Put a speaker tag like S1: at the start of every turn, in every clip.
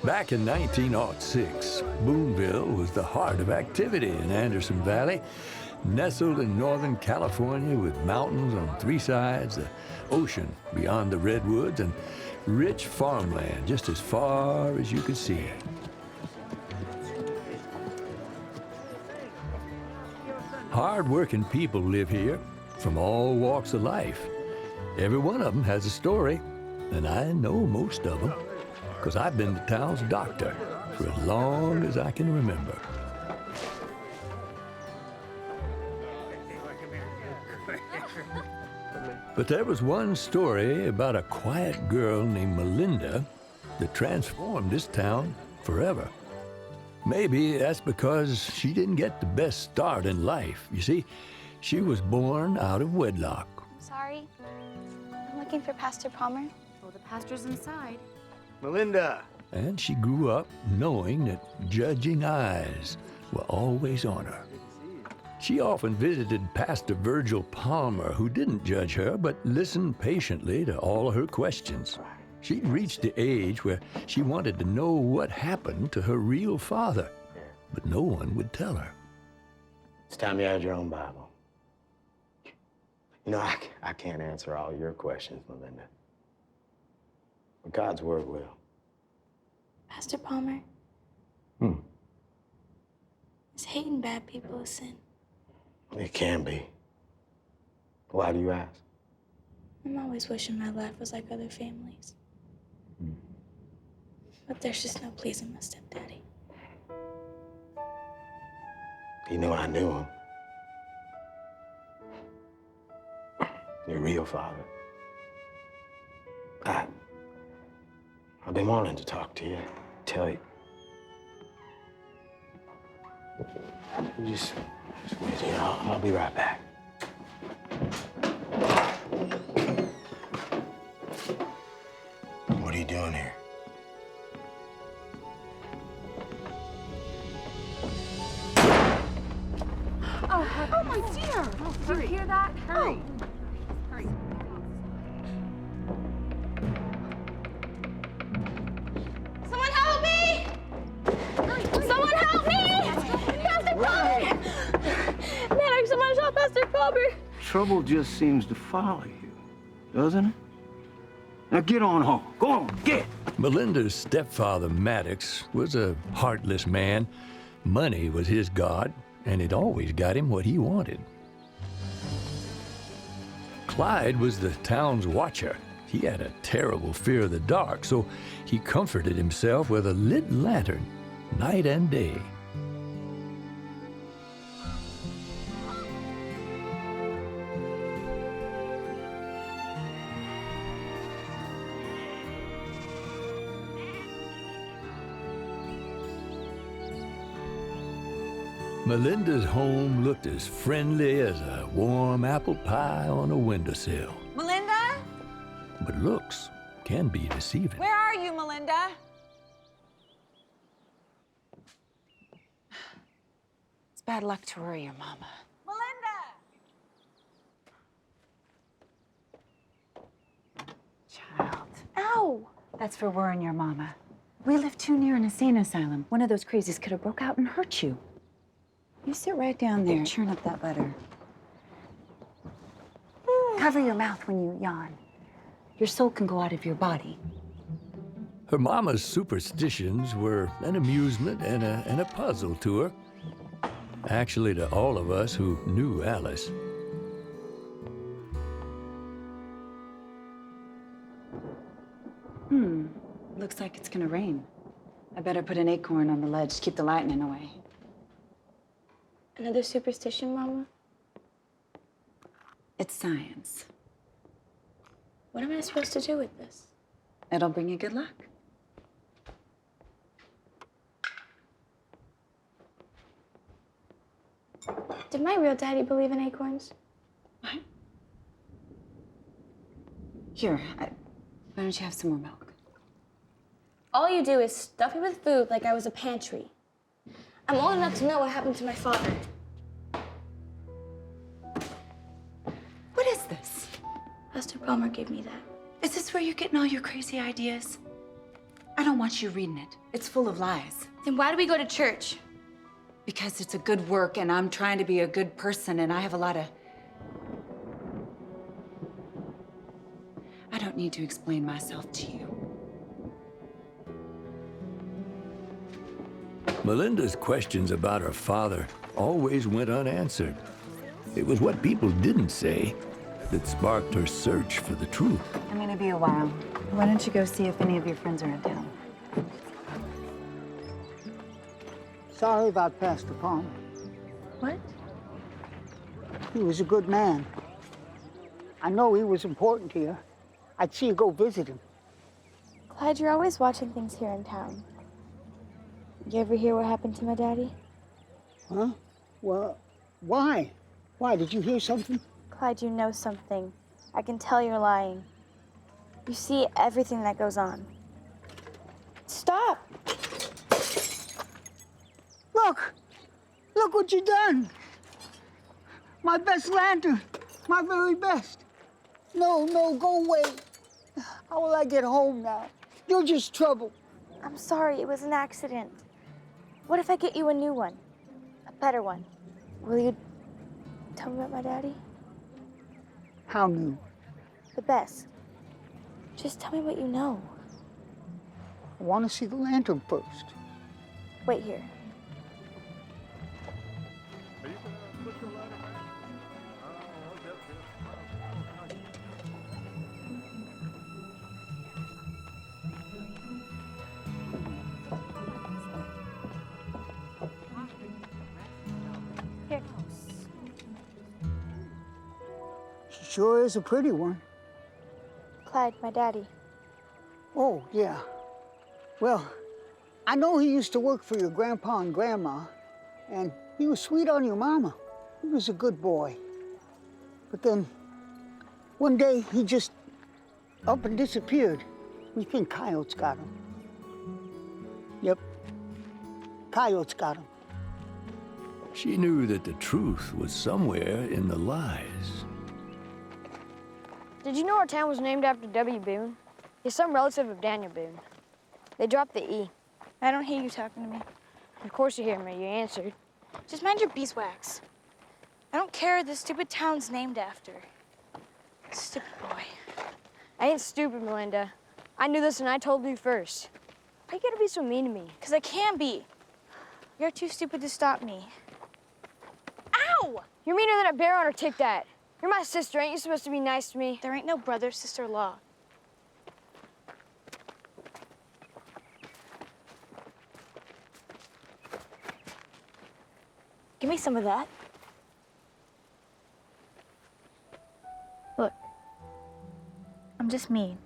S1: Back in 1906, Boonville was the heart of activity in Anderson Valley, nestled in Northern California with mountains on three sides, the ocean beyond the redwoods, and rich farmland just as far as you could see it. Hard-working people live here from all walks of life. Every one of them has a story, and I know most of them, because I've been the town's doctor for as long as I can remember. But there was one story about a quiet girl named Melinda that transformed this town forever. Maybe that's because she didn't get the best start in life. You see, she was born out of wedlock.
S2: Sorry, I'm looking for Pastor Palmer.
S3: Oh, the pastor's inside.
S4: Melinda!
S1: And she grew up knowing that judging eyes were always on her. She often visited Pastor Virgil Palmer, who didn't judge her, but listened patiently to all her questions. She'd reached the age where she wanted to know what happened to her real father, but no one would tell her.
S4: It's time you had your own Bible. You know, I can't answer all your questions, Melinda. But God's word will.
S2: Pastor Palmer, is hating bad people a sin?
S4: It can be. Why do you ask?
S2: I'm always wishing my life was like other families. But there's just no pleasing my stepdaddy.
S4: You know I knew him. Your real father. I've been wanting to talk to you, tell you. Just wait here. I'll be right back. What are you doing here?
S3: Oh, my dear! Did you hear that? Hurry. Hurry.
S2: Someone help me! Someone help me! Pastor Palmer! Medic, someone shot Pastor Palmer!
S5: Trouble just seems to follow you, doesn't it? Now get on home. Go on, get!
S1: Melinda's stepfather, Maddox, was a heartless man. Money was his god, and it always got him what he wanted. Clyde was the town's watcher. He had a terrible fear of the dark, so he comforted himself with a lit lantern, night and day. Melinda's home looked as friendly as a warm apple pie on a windowsill.
S3: Melinda?
S1: But looks can be deceiving.
S3: Where are you, Melinda? It's bad luck to worry your mama. Melinda! Child. Ow! That's for worrying your mama. We live too near an insane asylum. One of those crazies could have broke out and hurt you. You sit right down there, churn up that butter. Cover your mouth when you yawn. Your soul can go out of your body.
S1: Her mama's superstitions were an amusement and a puzzle to her. Actually, to all of us who knew Alice.
S3: Looks like it's gonna rain. I better put an acorn on the ledge to keep the lightning away.
S2: Another superstition, Mama?
S3: It's science.
S2: What am I supposed to do with this?
S3: It'll bring you good luck.
S2: Did my real daddy believe in acorns?
S3: What? Here, why don't you have some more milk?
S2: All you do is stuff me with food like I was a pantry. I'm old enough to know what happened to my father.
S3: What is this?
S2: Pastor Palmer gave me that.
S3: Is this where you're getting all your crazy ideas? I don't want you reading it. It's full of lies.
S2: Then why do we go to church?
S3: Because it's a good work and I'm trying to be a good person and I have a lot of... I don't need to explain myself to you.
S1: Melinda's questions about her father always went unanswered. It was what people didn't say that sparked her search for the truth.
S3: I'm gonna be a while. Why don't you go see if any of your friends are in town?
S6: Sorry about Pastor Palmer.
S2: What?
S6: He was a good man. I know he was important to you. I'd see you go visit him.
S2: Clyde, you're always watching things here in town. You ever hear what happened to my daddy?
S6: Huh? Well, why? Why? Did you hear something?
S2: Clyde, you know something. I can tell you're lying. You see everything that goes on. Stop!
S6: Look! Look what you done! My best lantern. My very best. No, no, go away. How will I get home now? You're just trouble.
S2: I'm sorry, it was an accident. What if I get you a new one? A better one? Will you tell me about my daddy?
S6: How new?
S2: The best. Just tell me what you know.
S6: I want to see the lantern first.
S2: Wait here. Here.
S6: Sure is a pretty one.
S2: Clyde, my daddy.
S6: Oh, yeah. Well, I know he used to work for your grandpa and grandma, and he was sweet on your mama. He was a good boy. But then, one day, he just up and disappeared. We think coyotes got him. Yep, coyotes got him.
S1: She knew that the truth was somewhere in the lies.
S7: Did you know our town was named after W. Boone? He's some relative of Daniel Boone. They dropped the E.
S2: I don't hear you talking to me.
S7: Of course you hear me, you answered.
S2: Just mind your beeswax. I don't care who this stupid town's named after. Stupid boy.
S7: I ain't stupid, Melinda. I knew this and I told you first. Why you gotta be so mean to me?
S2: Because I can be. You're too stupid to stop me. Ow!
S7: You're meaner than a bear on her tic that. You're my sister, ain't you supposed to be nice to me?
S2: There ain't no brother, sister-in-law. Give me some of that. Look, I'm just mean.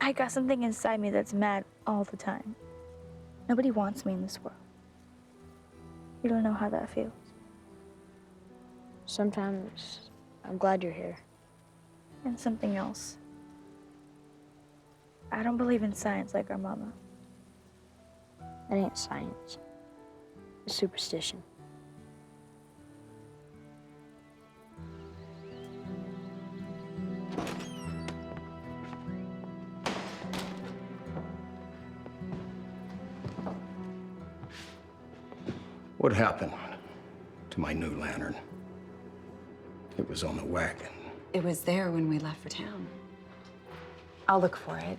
S2: I got something inside me that's mad all the time. Nobody wants me in this world. You don't know how that feels.
S7: Sometimes I'm glad you're here.
S2: And something else. I don't believe in science like our mama.
S7: That ain't science. It's superstition.
S5: What happened to my new lantern? It was on the wagon.
S3: It was there when we left for town. I'll look for it.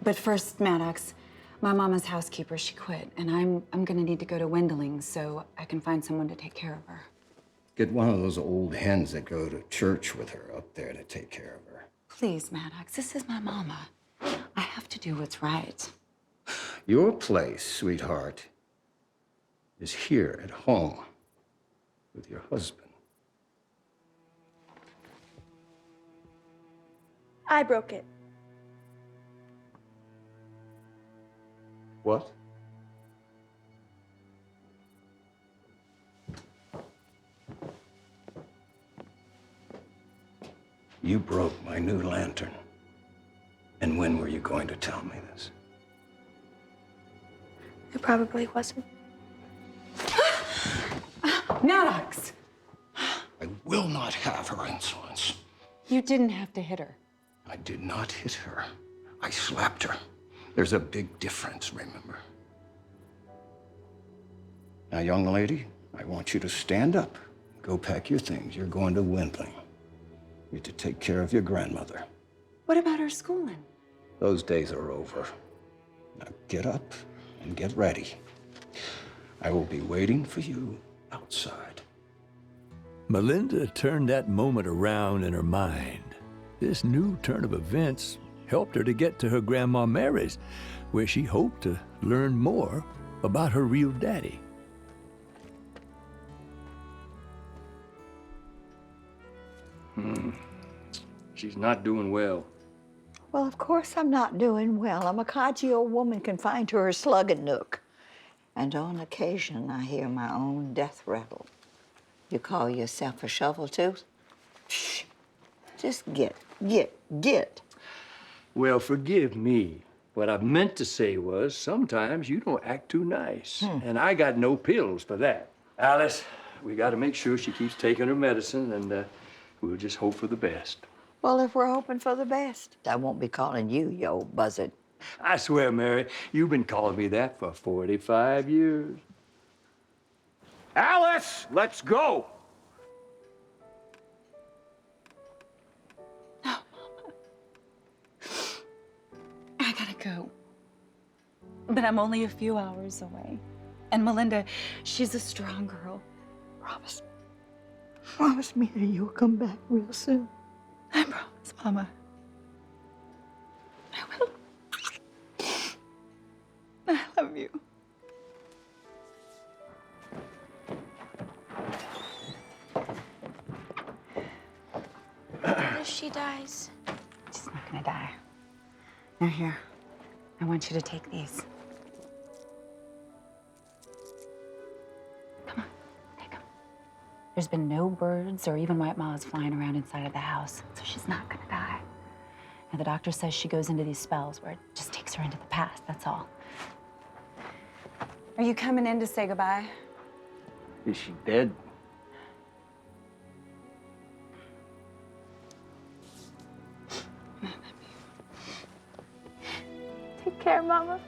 S3: But first, Maddox, my mama's housekeeper, she quit, and I'm gonna need to go to Wendelling's so I can find someone to take care of her.
S5: Get one of those old hens that go to church with her up there to take care of her.
S3: Please, Maddox, this is my mama. I have to do what's right.
S5: Your place, sweetheart, is here at home with your husband.
S2: I broke it.
S5: What? You broke my new lantern. And when were you going to tell me this?
S2: It probably wasn't.
S3: Maddox!
S5: I will not have her insolence.
S3: You didn't have to hit her.
S5: I did not hit her. I slapped her. There's a big difference, remember? Now, young lady, I want you to stand up. Go pack your things. You're going to Windling. You're to take care of your grandmother.
S3: What about her schooling?
S5: Those days are over. Now get up and get ready. I will be waiting for you outside.
S1: Melinda turned that moment around in her mind. This new turn of events helped her to get to her Grandma Mary's, where she hoped to learn more about her real daddy.
S8: She's not doing well.
S9: Well, of course I'm not doing well. A Makaji old woman confined to her slugging nook. And on occasion, I hear my own death rattle. You call yourself a shovel tooth? Shh. Just get.
S8: Well, forgive me. What I meant to say was sometimes you don't act too nice. And I got no pills for that. Alice, we got to make sure she keeps taking her medicine, and we'll just hope for the best.
S9: Well, if we're hoping for the best, I won't be calling you, you old buzzard.
S8: I swear, Mary, you've been calling me that for 45 years.
S5: Alice, let's go!
S3: No, Mama. I gotta go. But I'm only a few hours away. And Melinda, she's a strong girl.
S9: Promise me that you'll come back real soon.
S3: I promise, Mama. I will. I love you.
S2: What if she dies?
S3: She's not gonna die. Now here, I want you to take these. Come on, take them. There's been no birds or even white moths flying around inside of the house, so she's not gonna die. And the doctor says she goes into these spells where it just takes her into the past, that's all. Are you coming in to say goodbye?
S5: Is she dead?
S2: Take care, Mama.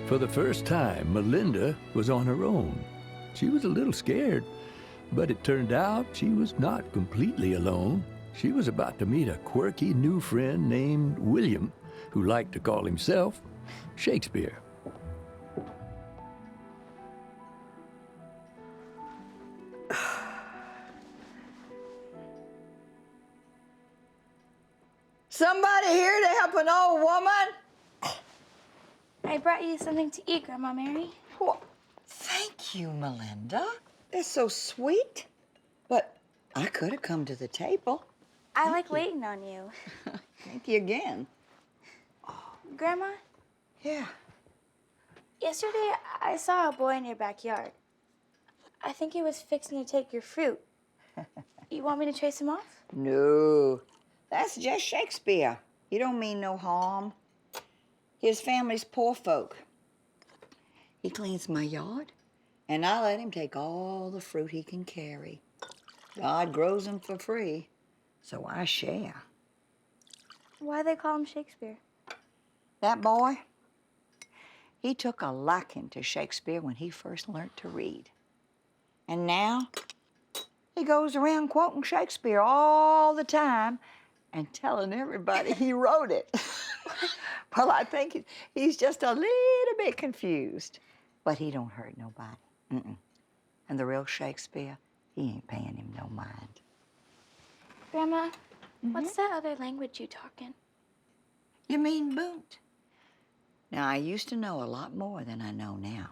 S1: For the first time, Melinda was on her own. She was a little scared, but it turned out she was not completely alone. She was about to meet a quirky new friend named William, who liked to call himself Shakespeare.
S9: Somebody here to help an old woman?
S2: I brought you something to eat, Grandma Mary.
S9: Well, thank you, Melinda. That's so sweet. But I could have come to the table.
S2: I like waiting on you.
S9: Thank you again.
S2: Grandma,
S9: Yeah.
S2: yesterday I saw a boy in your backyard. I think he was fixing to take your fruit. You want me to chase him off?
S9: No, that's just Shakespeare. He don't mean no harm. His family's poor folk. He cleans my yard, and I let him take all the fruit he can carry. God grows them for free, so I share.
S2: Why they call him Shakespeare?
S9: That boy, he took a liking to Shakespeare when he first learned to read. And now, he goes around quoting Shakespeare all the time and telling everybody he wrote it. Well, I think he's just a little bit confused. But he don't hurt nobody. Mm-mm. And the real Shakespeare, he ain't paying him no mind.
S2: Grandma, what's that other language you talk in?
S9: You mean boot? Now, I used to know a lot more than I know now.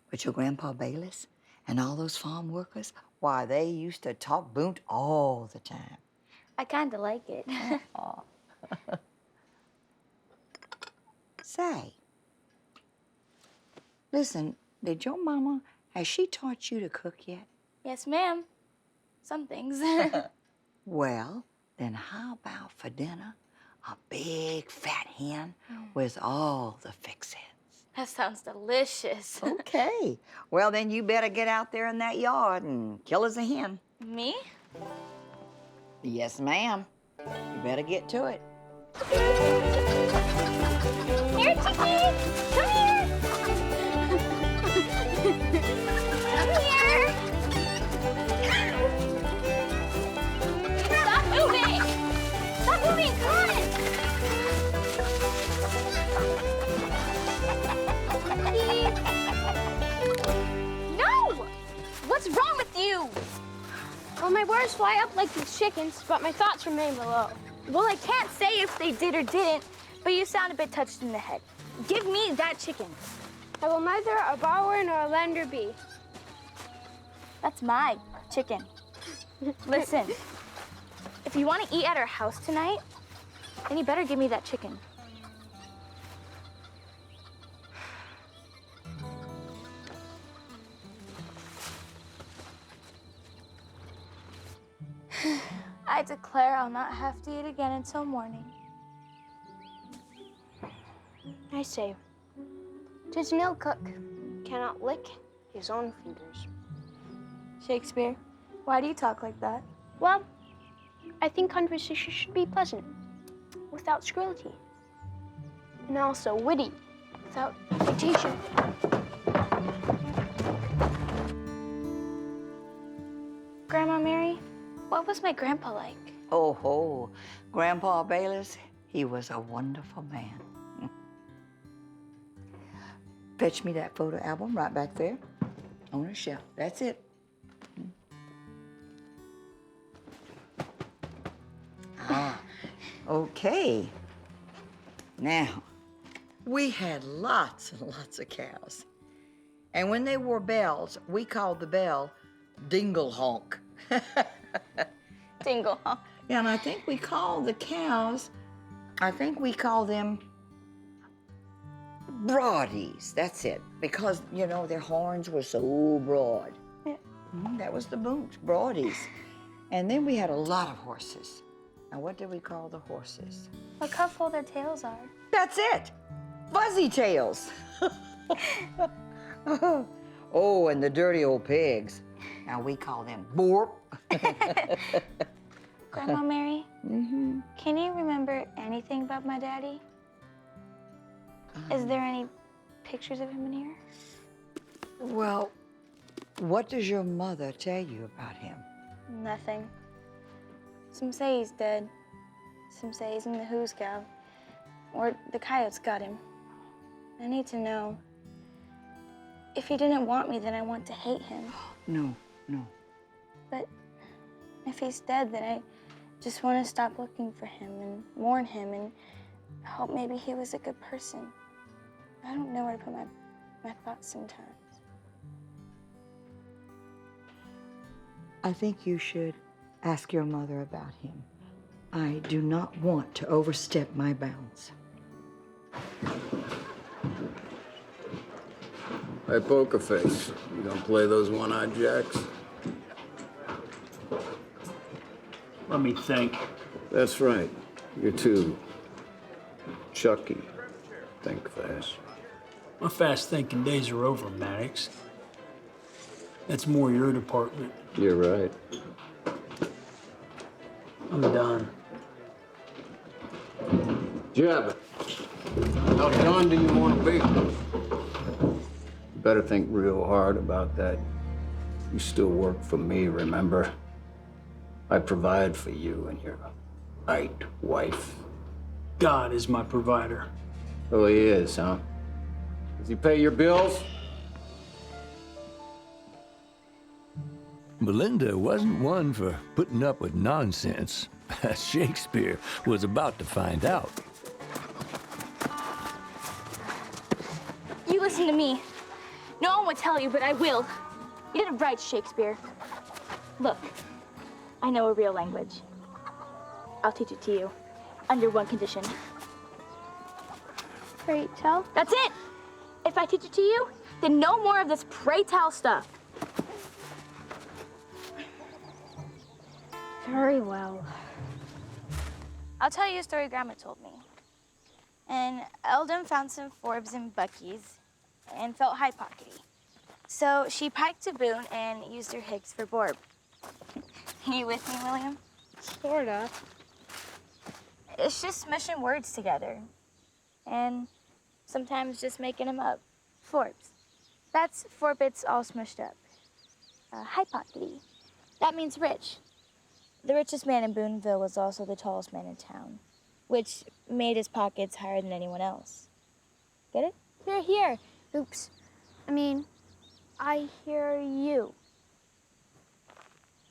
S9: But your Grandpa Bayless and all those farm workers, why, they used to talk boot all the time.
S2: I kind of like it.
S9: Say, listen, did your mama, has she taught you to cook yet?
S2: Yes, ma'am. Some things.
S9: Well, then how about for dinner, a big fat hen with all the fixins?
S2: That sounds delicious.
S9: Okay. Well, then you better get out there in that yard and kill us a hen.
S2: Me?
S9: Yes, ma'am. You better get to it.
S2: Here, Chicky! Come here! Come here! Stop moving! Stop moving! Come on! No! What's wrong with you?
S7: Well, my words fly up like these chickens, but my thoughts remain below.
S2: Well, I can't say if they did or didn't, but you sound a bit touched in the head. Give me that chicken.
S7: I will neither a borrower nor a lender be.
S2: That's my chicken. Listen, if you want to eat at our house tonight, then you better give me that chicken. I declare I'll not have to eat again until morning.
S7: I say, 'tis an ill cook cannot lick his own fingers.
S2: Shakespeare, why do you talk like that?
S7: Well, I think conversation should be pleasant, without scurrility, and also witty, without affectation.
S2: Grandma Mary, what was my grandpa like?
S9: Oh, ho. Grandpa Bayless, he was a wonderful man. Fetch me that photo album right back there on the shelf. That's it. Ah, okay. Now, we had lots and lots of cows. And when they wore bells, we called the bell dingle honk.
S2: Dingle, huh?
S9: Yeah, and I think we call the cows, them broadies. That's it. Because, you know, their horns were so broad.
S2: Yeah.
S9: That was the boons, broadies. And then we had a lot of horses. Now, what did we call the horses?
S2: Look how full their tails are.
S9: That's it. Fuzzy tails. Oh, and the dirty old pigs. Now, we call them borp.
S2: Grandma Mary, can you remember anything about my daddy? Is there any pictures of him in here?
S9: Well, what does your mother tell you about him?
S2: Nothing. Some say he's dead. Some say he's in the hoosgow. Or the coyotes got him. I need to know. If he didn't want me, then I want to hate him.
S9: No.
S2: But if he's dead, then I just want to stop looking for him and mourn him and hope maybe he was a good person. I don't know where to put my thoughts sometimes.
S9: I think you should ask your mother about him. I do not want to overstep my bounds.
S5: Hey, poker face, you gonna play those one-eyed jacks?
S10: Let me think.
S5: That's right. You're too Chucky. Think fast.
S10: My fast-thinking days are over, Maddox. That's more your department.
S5: You're right.
S10: I'm done.
S5: Jeb, how done do you want to be? You better think real hard about that. You still work for me, remember? I provide for you and your right wife.
S10: God is my provider.
S5: Oh, he is, huh? Does he pay your bills?
S1: Melinda wasn't one for putting up with nonsense, as Shakespeare was about to find out.
S2: You listen to me. No one would tell you, but I will. You did it right, Shakespeare. Look, I know a real language. I'll teach it to you, under one condition.
S7: Pray tell.
S2: That's it! If I teach it to you, then no more of this pray tell stuff.
S7: Very well.
S2: I'll tell you a story Grandma told me. And Eldon found some Forbes and Bucky's and felt high-pockety. So she piked to Boone and used her Higgs for Borb. You with me, William?
S7: Sorta.
S2: It's just smushing words together. And sometimes just making them up. Forbes. That's 4 bits all smushed up. High-pockety. That means rich. The richest man in Booneville was also the tallest man in town, which made his pockets higher than anyone else. Get it?
S7: Here, here. Oops. I mean, I hear you.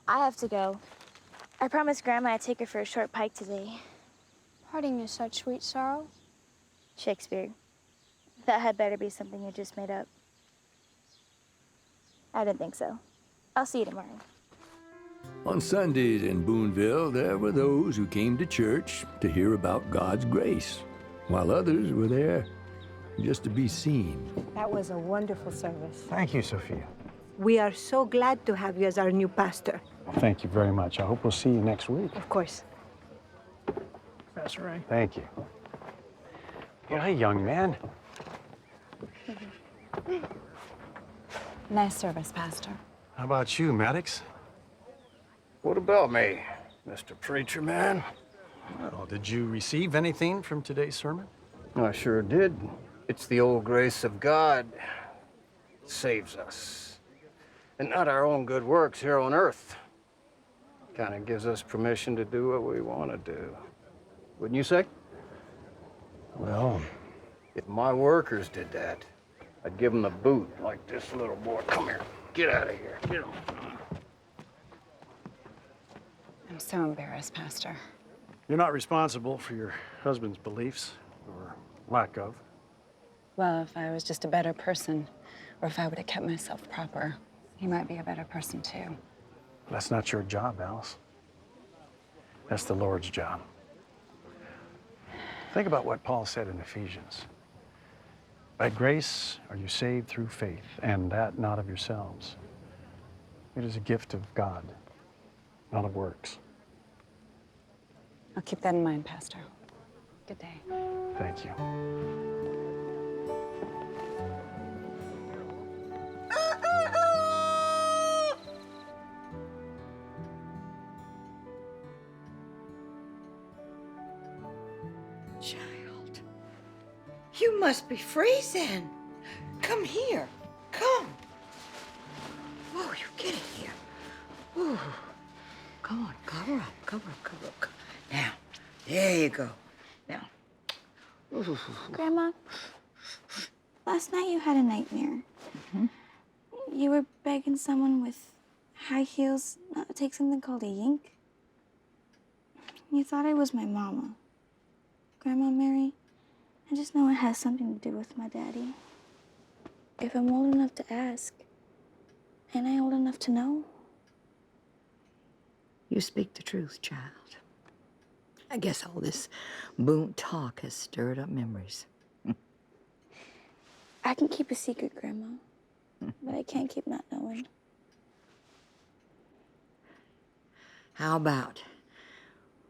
S2: I have to go. I promised Grandma I'd take her for a short pike today.
S7: Parting is such sweet sorrow.
S2: Shakespeare. That had better be something you just made up. I didn't think so. I'll see you tomorrow.
S1: On Sundays in Booneville, there were those who came to church to hear about God's grace, while others were there just to be seen.
S11: That was a wonderful service.
S12: Thank you, Sophia.
S11: We are so glad to have you as our new pastor.
S12: Well, thank you very much. I hope we'll see you next week.
S11: Of course.
S10: That's right.
S12: Thank you. Well, hey, young man.
S3: Nice service, Pastor.
S12: How about you, Maddox?
S5: What about me, Mr. Preacher Man?
S12: Well, did you receive anything from today's sermon?
S5: I sure did. It's the old grace of God that saves us. And not our own good works here on earth. Kind of gives us permission to do what we want to do. Wouldn't you say?
S12: Well,
S5: If my workers did that, I'd give them the boot like this little boy. Come here. Get out of here. Get on.
S3: I'm so embarrassed, Pastor.
S12: you're not responsible for your husband's beliefs, or lack of.
S3: Well, if I was just a better person, or if I would have kept myself proper, he might be a better person too.
S12: That's not your job, Alice. That's the Lord's job. Think about what Paul said in Ephesians. By grace are you saved through faith, and that not of yourselves. It is a gift of God, not of works.
S3: I'll keep that in mind, Pastor. Good day.
S12: Thank you.
S9: Child, you must be freezing. Come here. Come. Oh, you get it here. Ooh. Come on, cover up, cover up, cover up. Now, there you go. Now. Ooh.
S2: Grandma, last night you had a nightmare. You were begging someone with high heels not to take something called a yink. You thought I was my mama. Grandma Mary, I just know it has something to do with my daddy. If I'm old enough to ask, ain't I old enough to know?
S9: You speak the truth, child. I guess all this Boone talk has stirred up memories.
S2: I can keep a secret, Grandma, but I can't keep not knowing.
S9: How about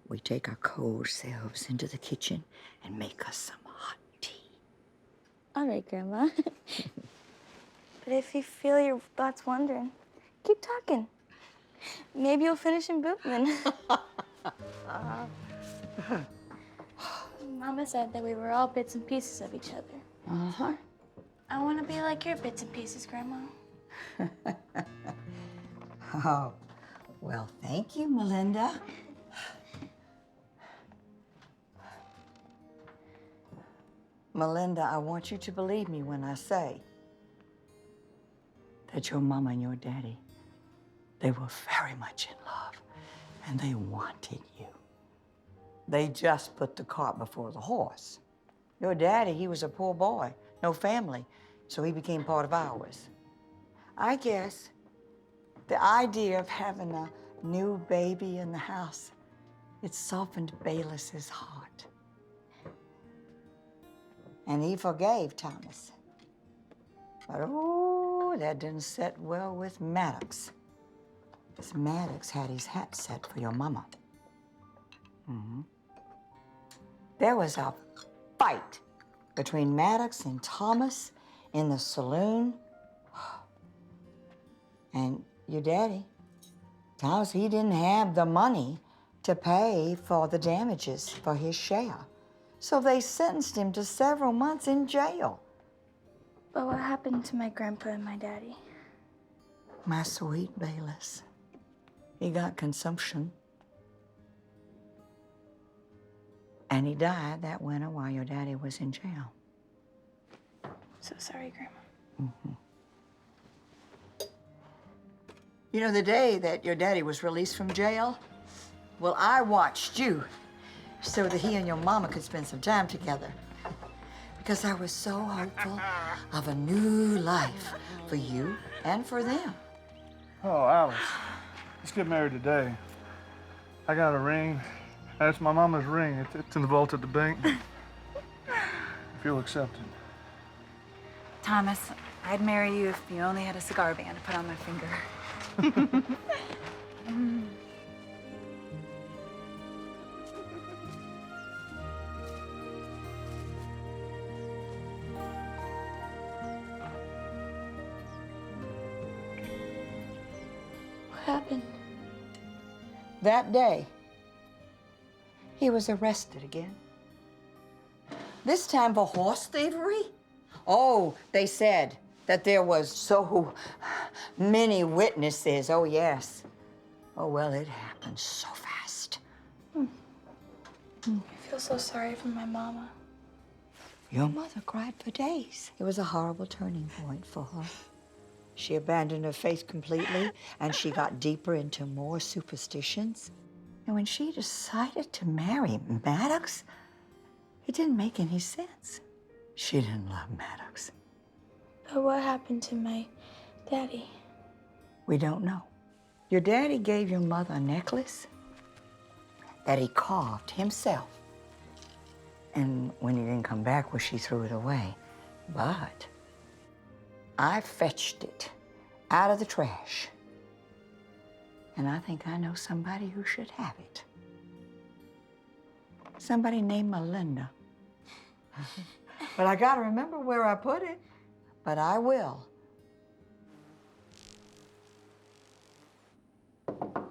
S9: we take our cold selves into the kitchen and make us some hot tea?
S2: All right, Grandma. But if you feel your thoughts wandering, keep talking. Maybe you'll finish in Bootman. Mama said that we were all bits and pieces of each other.
S9: Uh-huh.
S2: I want to be like your bits and pieces, Grandma.
S9: Oh, well, thank you, Melinda. Melinda, I want you to believe me when I say that your mama and your daddy, they were very much in love, and they wanted you. They just put the cart before the horse. Your daddy, he was a poor boy, no family, so he became part of ours. I guess the idea of having a new baby in the house, it softened Bayless's heart. And he forgave Thomas. But oh, that didn't set well with Maddox. Because Maddox had his hat set for your mama. There was a fight between Maddox and Thomas in the saloon. And your daddy, Thomas, he didn't have the money to pay for the damages for his share. So they sentenced him to several months in jail.
S2: But what happened to my grandpa and my daddy?
S9: My sweet Bayless. He got consumption. And he died that winter while your daddy was in jail.
S2: So sorry, Grandma.
S9: You know, the day that your daddy was released from jail, well, I watched you so that he and your mama could spend some time together. Because I was so hopeful of a new life for you and for them.
S12: Oh, Alice, let's get married today. I got a ring. That's my mama's ring. It's in the vault at the bank. If you'll accept it.
S3: Thomas, I'd marry you if you only had a cigar band to put on my finger.
S2: What happened?
S9: That day, he was arrested again. This time for horse thievery? Oh, they said that there was so many witnesses. Oh, yes. Oh, well, it happened so fast.
S2: I feel so sorry for my mama.
S9: Your mother cried for days. It was a horrible turning point for her. She abandoned her faith completely, and she got deeper into more superstitions. And when she decided to marry Maddox, it didn't make any sense. She didn't love Maddox.
S2: But what happened to my daddy?
S9: We don't know. Your daddy gave your mother a necklace that he carved himself. And when he didn't come back, well, she threw it away. But I fetched it out of the trash. And I think I know somebody who should have it. Somebody named Melinda. But I gotta remember where I put it. But I will.
S11: Yoo-hoo!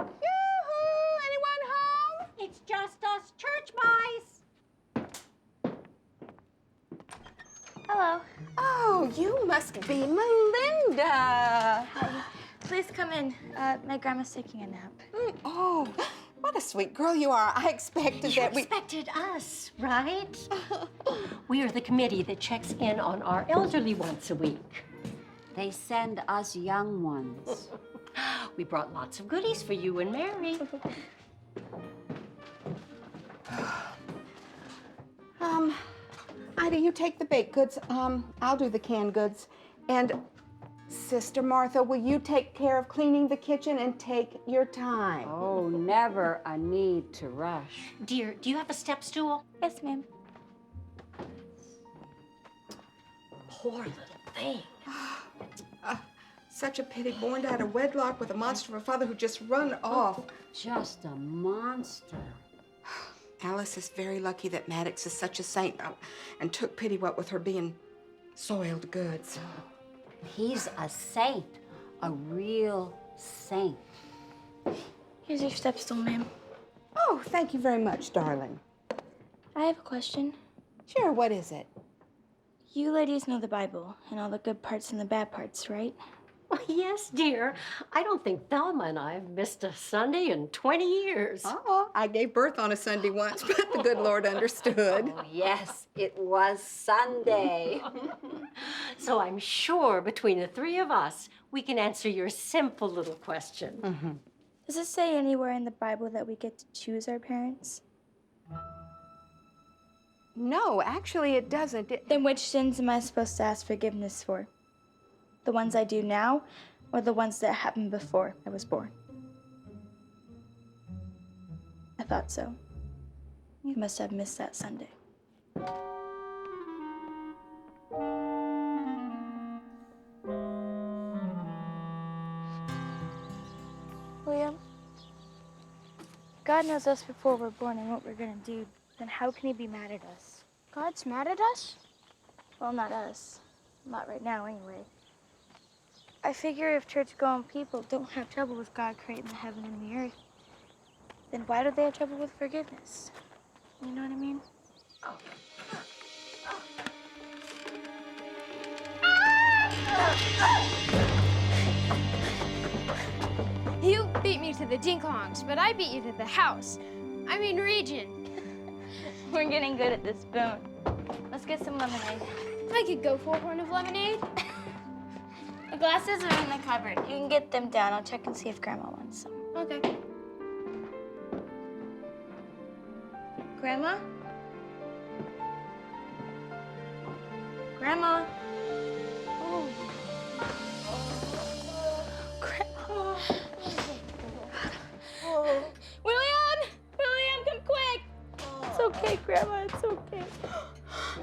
S11: Anyone home? It's just us church boys.
S2: Hello.
S11: Oh, you must be Melinda.
S2: Please come in. My grandma's taking a nap.
S11: Oh, what a sweet girl you are. I expected
S13: You
S11: that we...
S13: expected us, right? We are the committee that checks in on our elderly once a week.
S14: They send us young ones.
S13: We brought lots of goodies for you and Mary.
S11: Ida, you take the baked goods. I'll do the canned goods. And Sister Martha, will you take care of cleaning the kitchen and take your time?
S14: Oh, never a need to rush.
S13: Dear, do you have a step stool?
S2: Yes, ma'am.
S13: Poor little thing.
S11: Such a pity, born out of wedlock with a monster of a father who just run off.
S14: Just a monster.
S11: Alice is very lucky that Maddox is such a saint and took pity what with her being soiled goods.
S14: He's a saint, a real saint.
S2: Here's your step stool, ma'am.
S11: Oh, thank you very much, darling.
S2: I have a question.
S11: Sure, what is it?
S2: You ladies know the Bible and all the good parts and the bad parts, right?
S13: Oh, yes, dear. I don't think Thelma and I have missed a Sunday in 20 years.
S11: Oh, I gave birth on a Sunday once, but the good Lord understood.
S14: Oh, yes, it was Sunday.
S13: So I'm sure between the three of us, we can answer your simple little question.
S2: Does it say anywhere in the Bible that we get to choose our parents?
S11: No, actually it doesn't.
S2: Then which sins am I supposed to ask forgiveness for? The ones I do now, or the ones that happened before I was born? I thought so. You must have missed that Sunday. God knows us before we're born and what we're gonna do, then how can he be mad at us?
S7: God's mad at us?
S2: Well, not us. Not right now, anyway. I figure if church-going people don't have trouble with God creating the heaven and the earth, then why do they have trouble with forgiveness? You know what I mean?
S7: You beat me to the ding-dongs, but I beat you to the house. I mean region.
S2: We're getting good at this spoon. Let's get some lemonade.
S7: I could go for a horn of lemonade.
S2: The glasses are in the cupboard. You can get them down. I'll check and see if Grandma wants some.
S7: Okay.
S2: Grandma? Grandma? Oh. Grandma. William! William, come quick! It's okay, Grandma. It's okay.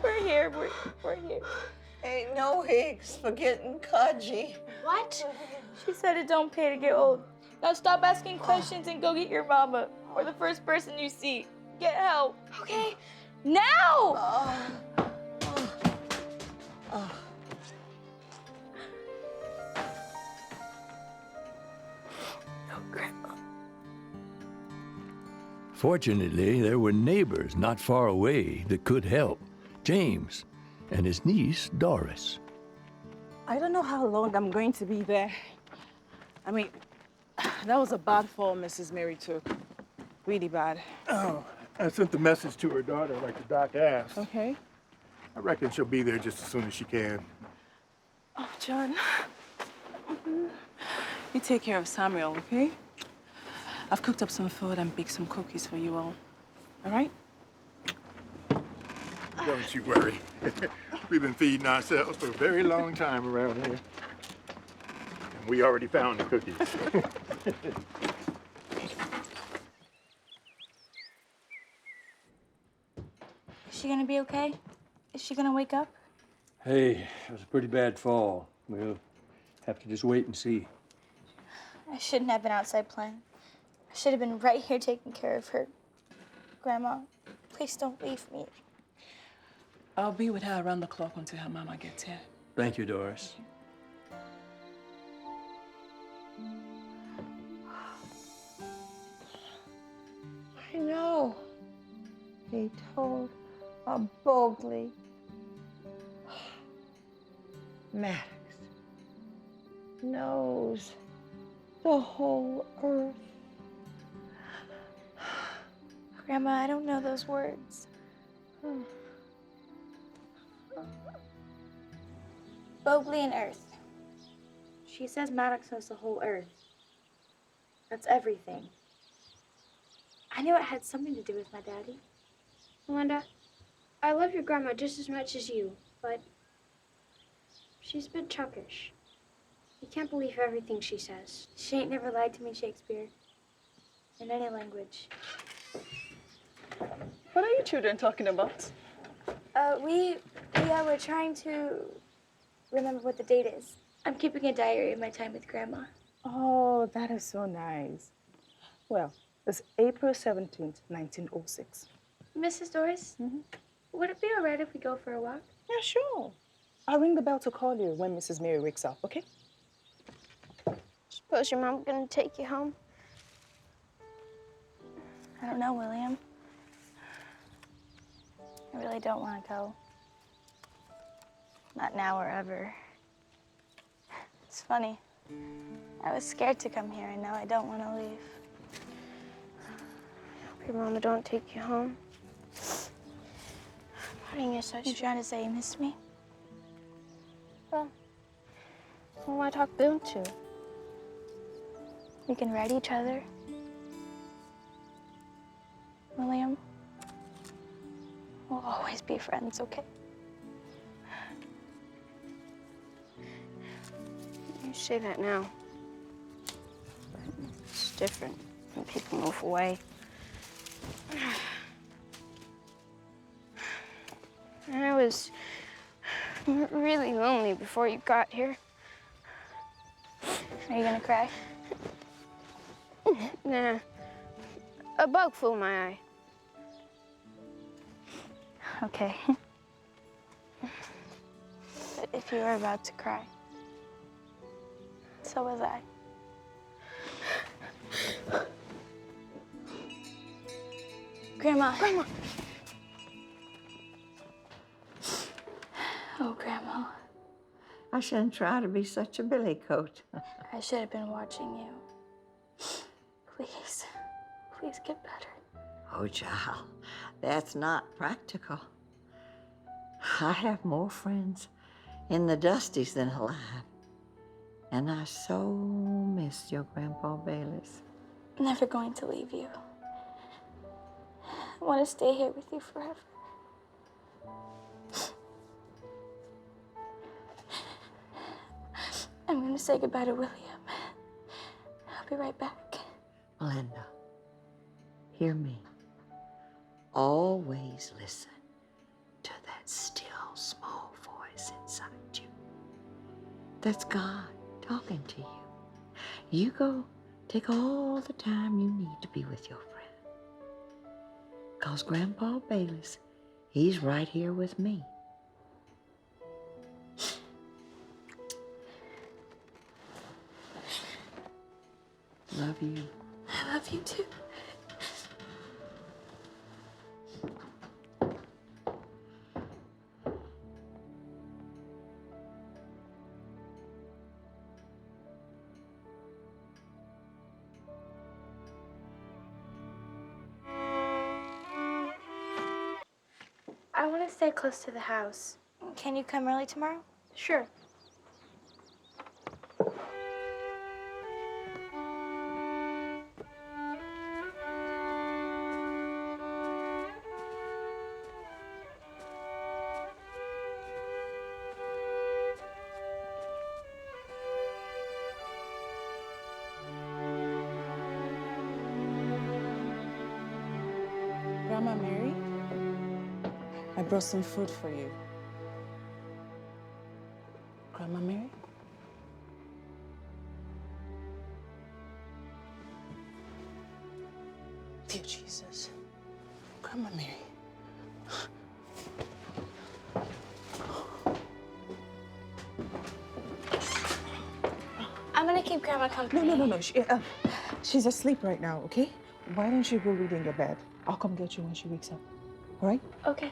S2: We're here. We're here.
S9: Ain't no Higgs for getting cudgy.
S2: What? She said it don't pay to get old. Now stop asking questions and go get your mama or the first person you see. Get help. Okay? Now!
S1: Fortunately, there were neighbors not far away that could help. James and his niece, Doris.
S15: I don't know how long I'm going to be there. I mean, that was a bad fall Mrs. Mary took. Really bad.
S16: Oh, I sent the message to her daughter like the doc asked.
S15: Okay.
S16: I reckon she'll be there just as soon as she can.
S15: Oh, John. You take care of Samuel, okay? I've cooked up some food and baked some cookies for you all. All right?
S16: Don't you worry. We've been feeding ourselves for a very long time around here. And we already found the cookies.
S2: Is she gonna be okay? Is she gonna wake up?
S8: Hey, it was a pretty bad fall. We'll have to just wait and see.
S2: I shouldn't have been outside playing. I should have been right here taking care of her. Grandma, please don't leave me.
S15: I'll be with her around the clock until her mama gets here.
S8: Thank you, Doris.
S9: I know. He told a boldly. Maddox knows the whole earth.
S2: Grandma, I don't know those words. Bogley and Earth. She says Maddox knows the whole Earth. That's everything. I knew it had something to do with my daddy.
S7: Melinda, I love your grandma just as much as you, but she's a bit chuckish. You can't believe everything she says.
S2: She ain't never lied to me, Shakespeare. In any language.
S15: What are you children talking about?
S2: We're trying to remember what the date is. I'm keeping a diary of my time with Grandma.
S15: Oh, that is so nice. Well, it's April 17th, 1906.
S2: Mrs. Doris, would it be all right if we go for a walk?
S15: Yeah, sure. I'll ring the bell to call you when Mrs. Mary wakes up, okay?
S7: Suppose your mom's gonna take you home?
S2: I don't know, William. I really don't want to go. Not now or ever. It's funny. I was scared to come here, and now I don't want to leave.
S7: Hope your mama don't take you home. Putting you such...
S2: You trying to say you missed me?
S7: Well, why talk Boone to?
S2: We can ride each other. William, we'll always be friends, okay?
S7: You say that now. It's different when people move away. I was really lonely before you got here.
S2: Are you gonna cry?
S7: Nah. A bug flew in my eye.
S2: Okay. But if you were about to cry, so was I. Grandma.
S11: Grandma.
S2: Oh, Grandma.
S9: I shouldn't try to be such a billycoat.
S2: I should have been watching you. Please, please get better.
S9: Oh, child, that's not practical. I have more friends in the Dusties than alive. And I so miss your Grandpa Bayless.
S2: I'm never going to leave you. I want to stay here with you forever. I'm going to say goodbye to William. I'll be right back.
S9: Melinda, hear me. Always listen to that still, small voice inside you. That's God talking to you. You go take all the time you need to be with your friend. 'Cause Grandpa Bayless, he's right here with me. Love you.
S2: I love you too. I want to stay close to the house. Can you come early tomorrow? Sure.
S15: Grandma Mary, I brought some food for you. Grandma Mary? Dear Jesus. Grandma Mary.
S2: I'm gonna keep Grandma company.
S15: No. She's asleep right now, okay? Why don't you go read in your bed? I'll come get you when she wakes up. All right?
S2: Okay.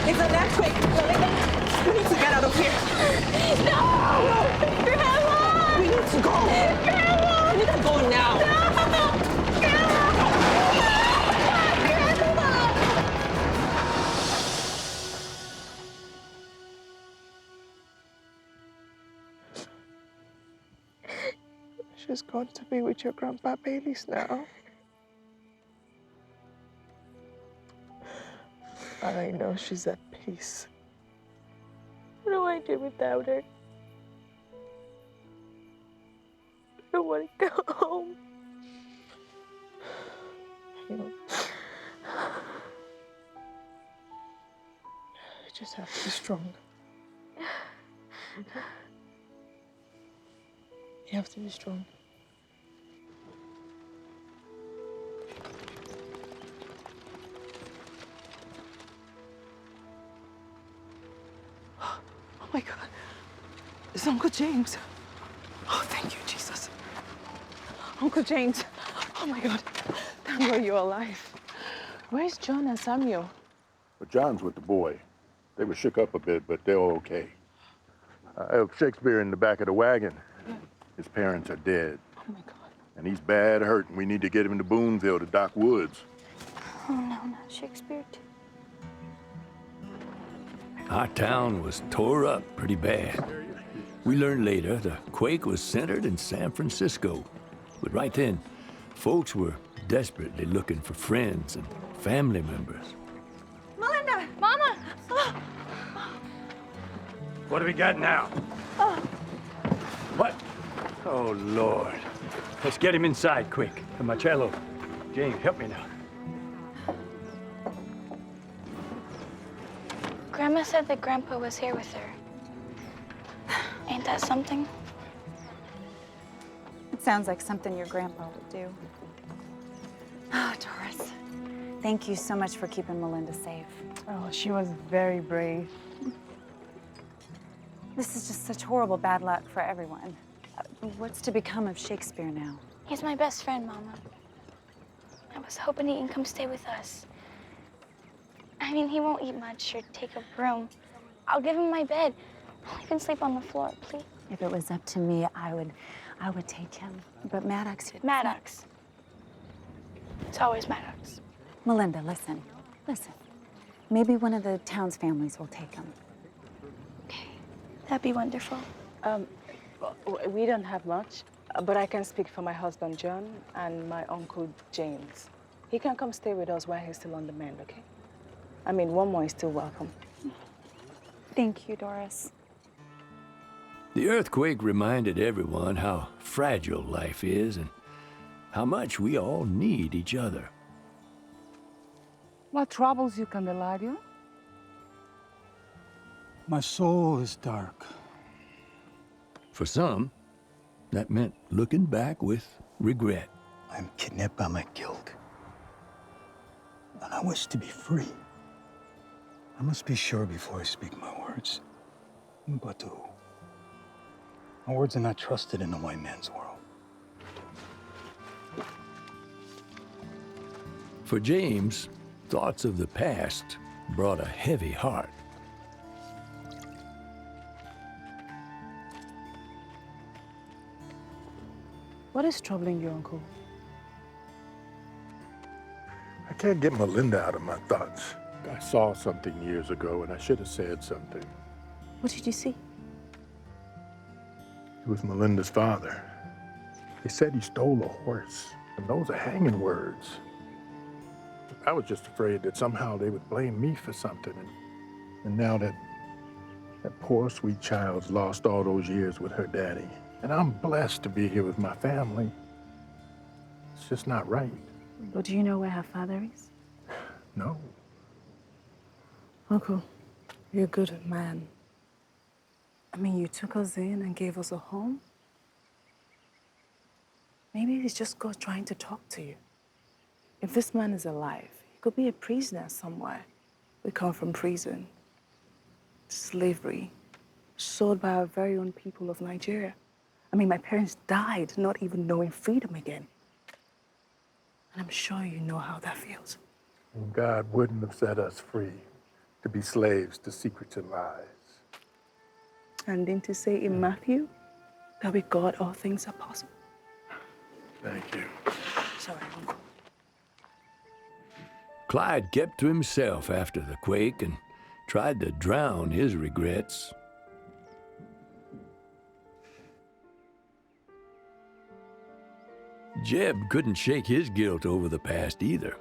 S15: It's an earthquake! We need to get out of here!
S2: No! Grandma!
S15: We need to go!
S2: Grandma!
S15: We need to go now!
S17: She's going to be with your Grandpa Bayless now. I know she's at peace.
S2: What do I do without her? I don't want to go home.
S17: You know, you just have to be strong. Okay? You have to be strong.
S15: Oh my God. It's Uncle James. Oh, thank you, Jesus. Uncle James. Oh my God. Thank God you're alive. Where's John and Samuel?
S16: But John's with the boy. They were shook up a bit, but they're okay. I have Shakespeare in the back of the wagon.
S15: Yeah.
S16: His parents are dead.
S15: Oh my God.
S16: And he's bad hurt, and we need to get him to Boonville to Doc Woods.
S2: Oh no, not Shakespeare too.
S1: Our town was tore up pretty bad. We learned later the quake was centered in San Francisco. But right then, folks were desperately looking for friends and family members.
S11: Melinda!
S2: Mama!
S8: What do we got now? What? Oh, Lord. Let's get him inside, quick. And Marcello, James, help me now.
S2: Grandma said that Grandpa was here with her. Ain't that something?
S3: It sounds like something your grandpa would do. Oh, Doris, thank you so much for keeping Melinda safe.
S15: Oh, she was very brave.
S3: This is just such horrible bad luck for everyone. What's to become of Shakespeare now?
S2: He's my best friend, Mama. I was hoping he can come stay with us. I mean, he won't eat much or take up room. I'll give him my bed. I'll even sleep on the floor, please.
S3: If it was up to me, I would take him. But Maddox...
S2: Maddox. It's always Maddox.
S3: Melinda, listen. Maybe one of the town's families will take him.
S2: That'd be wonderful.
S15: We don't have much, but I can speak for my husband, John, and my uncle, James. He can come stay with us while he's still on the mend, okay? I mean, one more is still welcome.
S3: Thank you, Doris.
S1: The earthquake reminded everyone how fragile life is and how much we all need each other.
S18: What troubles you, Candelario?
S19: My soul is dark.
S1: For some, that meant looking back with regret.
S19: I'm kidnapped by my guilt. And I wish to be free. I must be sure before I speak my words. But who? My words are not trusted in the white man's world.
S1: For James, thoughts of the past brought a heavy heart.
S15: What is troubling you, Uncle?
S16: I can't get Melinda out of my thoughts. I saw something years ago, and I should have said something.
S15: What did you see?
S16: It was Melinda's father. They said he stole a horse, and those are hanging words. I was just afraid that somehow they would blame me for something, and now that poor sweet child's lost all those years with her daddy, and I'm blessed to be here with my family. It's just not right.
S15: But do you know where her father is?
S16: No.
S15: Uncle, you're a good man. I mean, you took us in and gave us a home. Maybe it's just God trying to talk to you. If this man is alive, he could be a prisoner somewhere. We come from prison, slavery, sold by our very own people of Nigeria. I mean, my parents died not even knowing freedom again. And I'm sure you know how that feels.
S16: God wouldn't have set us free to be slaves to secrets and lies.
S15: And didn't you say in Matthew that with God all things are possible?
S16: Thank you.
S15: Sorry, Uncle.
S1: Clyde kept to himself after the quake and tried to drown his regrets. Jeb couldn't shake his guilt over the past either.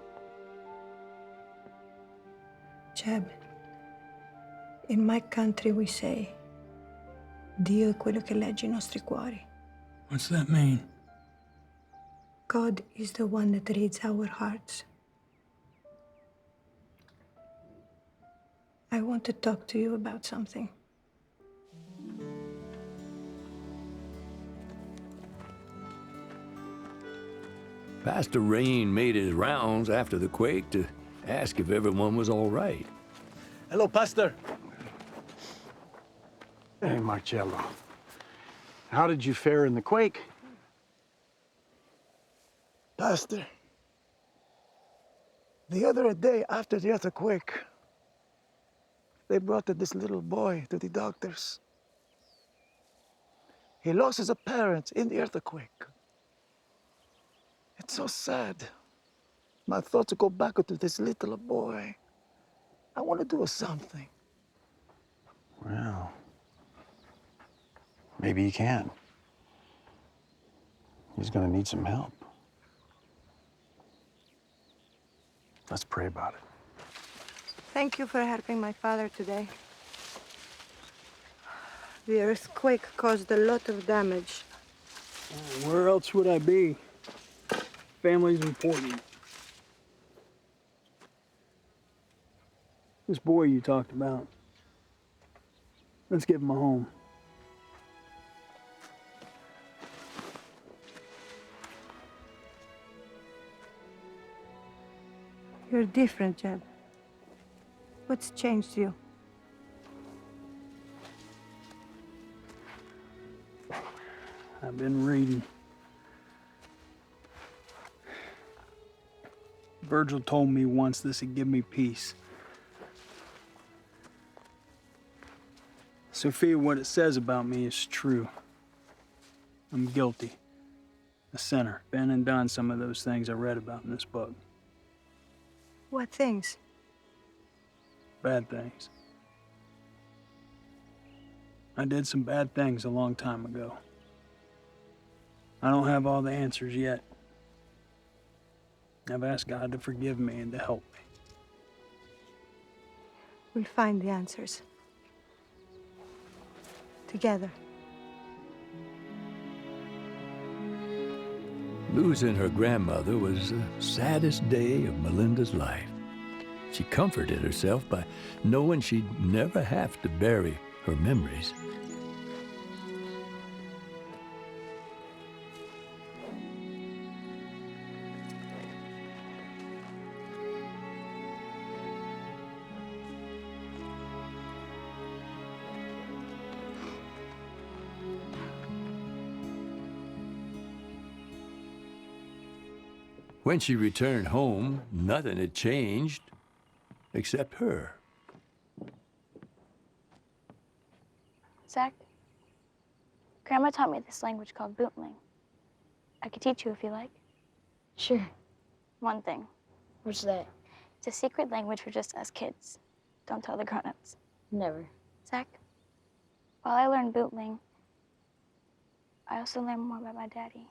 S20: Jeb, in my country we say, Dio è quello che legge i nostri cuori.
S19: What's that mean?
S20: God is the one that reads our hearts. I want to talk to you about something.
S1: Pastor Rain made his rounds after the quake to ask if everyone was all right.
S5: Hello, Pastor.
S12: Hey, Marcello. How did you fare in the quake?
S19: Pastor, the other day after the earthquake, they brought this little boy to the doctors. He lost his parents in the earthquake. It's so sad. My thoughts go back to this little boy. I want to do something.
S12: Well, maybe you can. He's gonna need some help. Let's pray about it.
S20: Thank you for helping my father today. The earthquake caused a lot of damage.
S10: Where else would I be? Family's important. This boy you talked about, let's give him a home.
S20: You're different, Jeb. What's changed you?
S10: I've been reading. Virgil told me once this would give me peace. Sophia, what it says about me is true. I'm guilty. A sinner. Been and done some of those things I read about in this book.
S20: What things?
S10: Bad things. I did some bad things a long time ago. I don't have all the answers yet. I've asked God to forgive me and to help me.
S20: We'll find the answers. Together.
S1: Losing her grandmother was the saddest day of Melinda's life. She comforted herself by knowing she'd never have to bury her memories. When she returned home, nothing had changed except her.
S2: Zach, Grandma taught me this language called bootling. I could teach you if you like.
S7: Sure.
S2: One thing.
S7: What's that?
S2: It's a secret language for just us kids. Don't tell the grown-ups.
S7: Never.
S2: Zach, while I learned bootling, I also learned more about my daddy.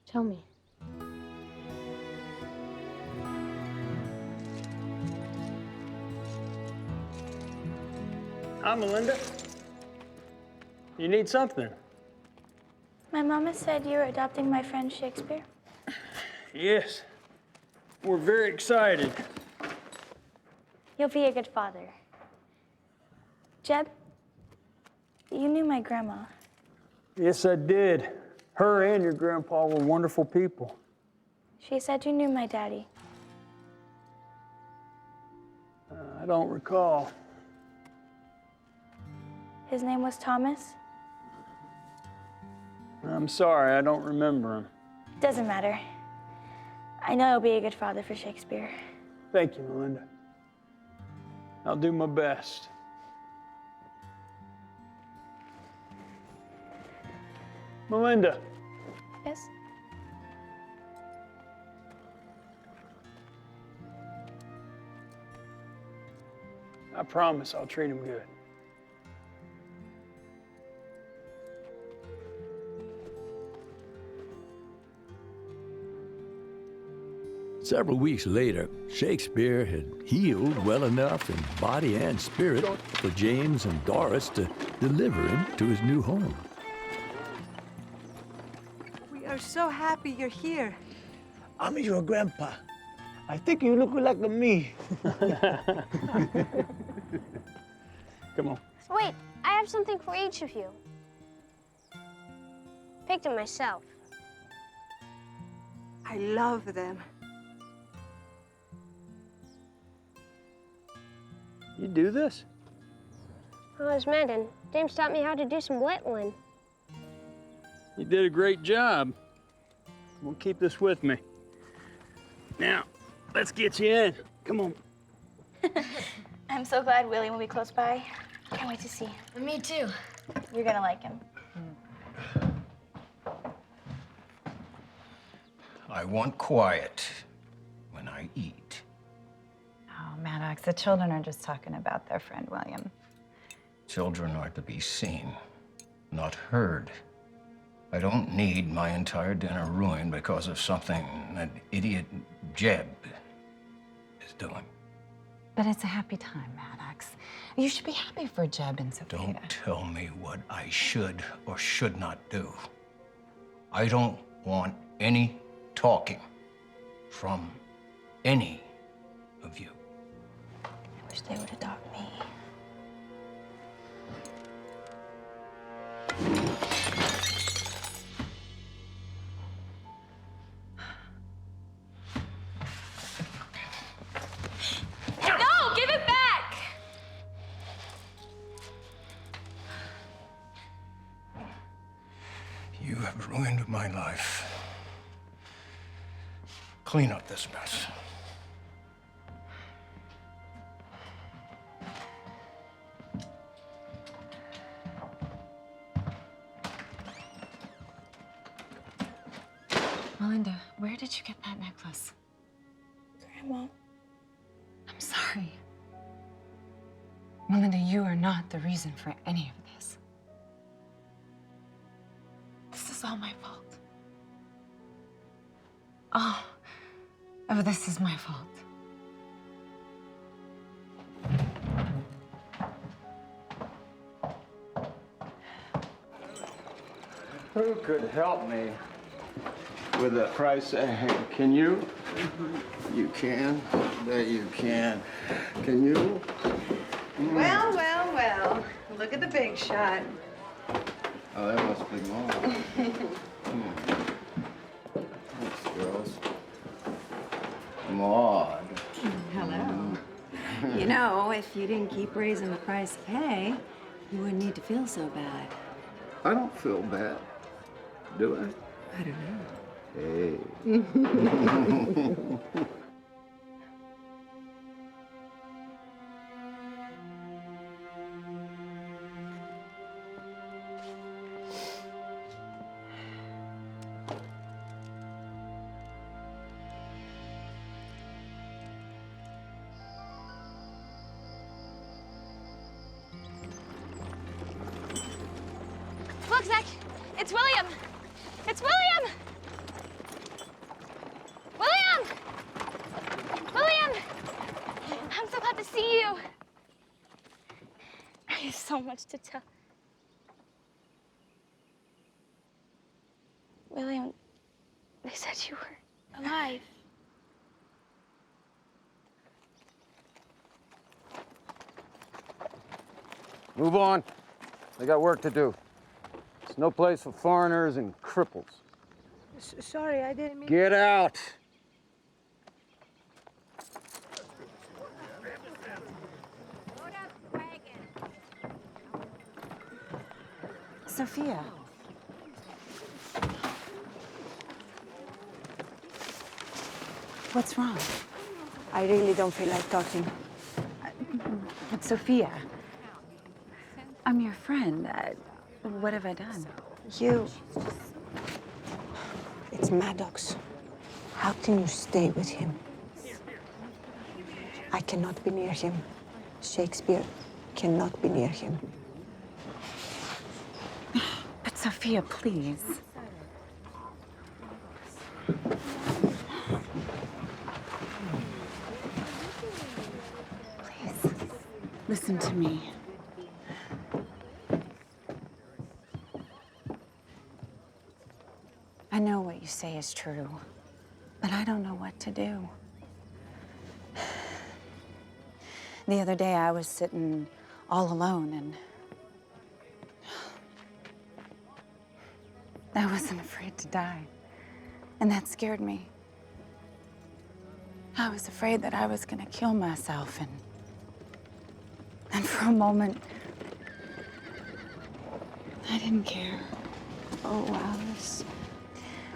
S7: Tell me.
S10: Hi, Melinda. You need something?
S2: My mama said you were adopting my friend Shakespeare.
S10: Yes. We're very excited.
S2: You'll be a good father. Jeb, you knew my grandma.
S10: Yes, I did. Her and your grandpa were wonderful people.
S2: She said you knew my daddy.
S10: I don't recall.
S2: His name was Thomas?
S10: I'm sorry, I don't remember him.
S2: Doesn't matter. I know you'll be a good father for Shakespeare.
S10: Thank you, Melinda. I'll do my best. Melinda.
S2: Yes?
S10: I promise I'll treat him good.
S1: Several weeks later, Shakespeare had healed well enough in body and spirit for James and Doris to deliver him to his new home.
S20: We are so happy you're here.
S6: I'm your grandpa. I think you look like me.
S10: Come on.
S7: Wait, I have something for each of you. Picked them myself.
S20: I love them.
S10: You do this?
S7: When I was Madden, James taught me how to do some whittling.
S10: You did a great job. We'll keep this with me. Now, let's get you in. Come on.
S2: I'm so glad Willie will be close by. Can't wait to see him.
S7: Me too.
S2: You're gonna like him.
S5: I want quiet when I eat.
S3: Oh, Maddox, the children are just talking about their friend William.
S5: Children are to be seen, not heard. I don't need my entire dinner ruined because of something that idiot Jeb is doing.
S3: But it's a happy time, Maddox. You should be happy for Jeb and Sophia.
S5: Don't tell me what I should or should not do. I don't want any talking from any of you.
S2: I wish they would adopt me.
S21: No, give it back!
S5: You have ruined my life. Clean up this mess.
S3: Melinda, where did you get that necklace?
S2: Grandma.
S3: I'm sorry. Melinda, you are not the reason for any of this. This is all my fault. All of this is my fault.
S10: Who could help me with the price? Can you? You can. That you can. Can you?
S11: Well, well, well. Look at the big shot.
S10: Oh, that must be Maud. Thanks, girls. Maud.
S3: Hello. You know, if you didn't keep raising the price of hay, you wouldn't need to feel so bad.
S10: I don't feel bad, do I?
S3: I don't know.
S10: Hey.
S21: Look, Zach, it's William. It's William. William! William! I'm so glad to see you. I have so much to tell.
S2: William, they said you were alive.
S10: Move on. They got work to do. It's no place for foreigners and cripples.
S20: Sorry, I didn't mean...
S10: Get out!
S3: Sophia. What's wrong?
S20: I really don't feel like talking.
S3: But Sophia, I'm your friend. What have I done?
S20: You... It's Maddox. How can you stay with him? I cannot be near him. Shakespeare cannot be near him.
S3: But Sophia, please. Please, listen to me. I know what you say is true, but I don't know what to do. The other day, I was sitting all alone, and I wasn't afraid to die, and that scared me. I was afraid that I was gonna kill myself, and for a moment, I didn't care.
S20: Oh, Alice.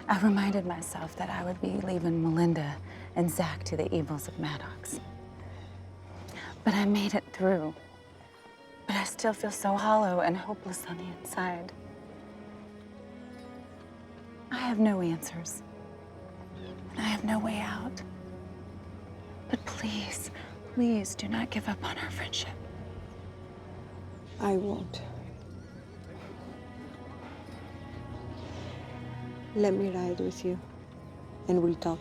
S3: I reminded myself that I would be leaving Melinda and Zach to the evils of Maddox. But I made it through. But I still feel so hollow and hopeless on the inside. I have no answers. And I have no way out. But please, please do not give up on our friendship.
S20: I won't. Let me ride with you, and we'll talk.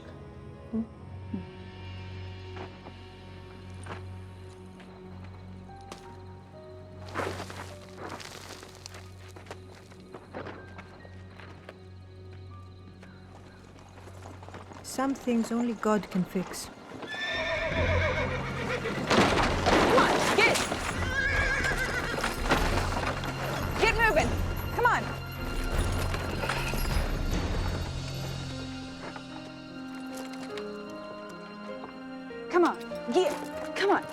S20: some things only God can fix.
S3: Come on, get! Get moving! Come on! Come on, get! Come on!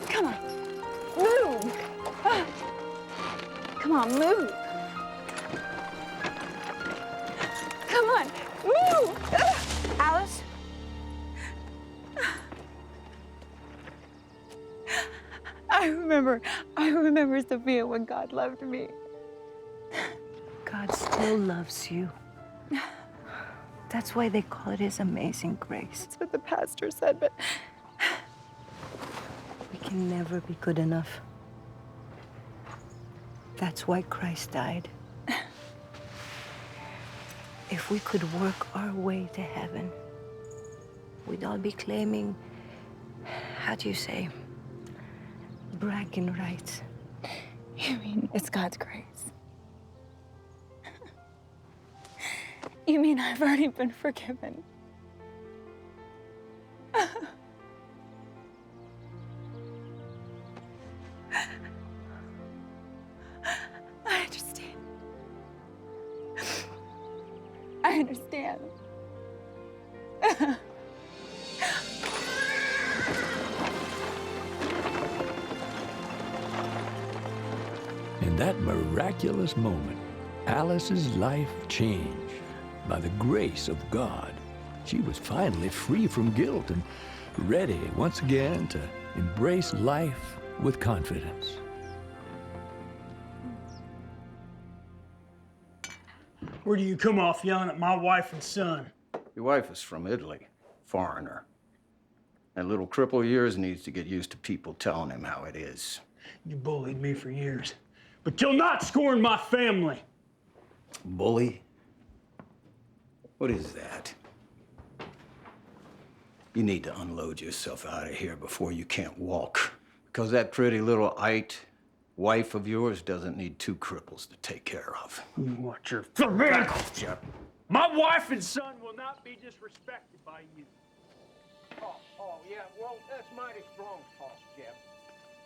S3: Come on! Move! Ah. Come on, move! Come on, move! Ah. Alice? I remember Sophia when God loved me.
S20: God still loves you. That's why they call it His amazing grace.
S3: That's what the pastor said, but
S20: We can never be good enough. That's why Christ died. If we could work our way to heaven, we'd all be claiming, how do you say, bragging rights.
S3: you mean it's God's grace? You mean I've already been forgiven? I understand. I understand.
S1: In that miraculous moment, Alice's life changed. By the grace of God, she was finally free from guilt and ready once again to embrace life with confidence.
S4: Where do you come off yelling at my wife and son?
S5: Your wife is from Italy, foreigner. That little cripple of yours needs to get used to people telling him how it is.
S4: You bullied me for years, but you'll not scorn my family.
S5: Bully? What is that? You need to unload yourself out of here before you can't walk. Because that pretty little wife of yours doesn't need two cripples to take care of.
S4: You watch your mouth, Jeff. My wife and son will not be disrespected by you.
S10: Oh, yeah, well, that's mighty strong talk, Jeb.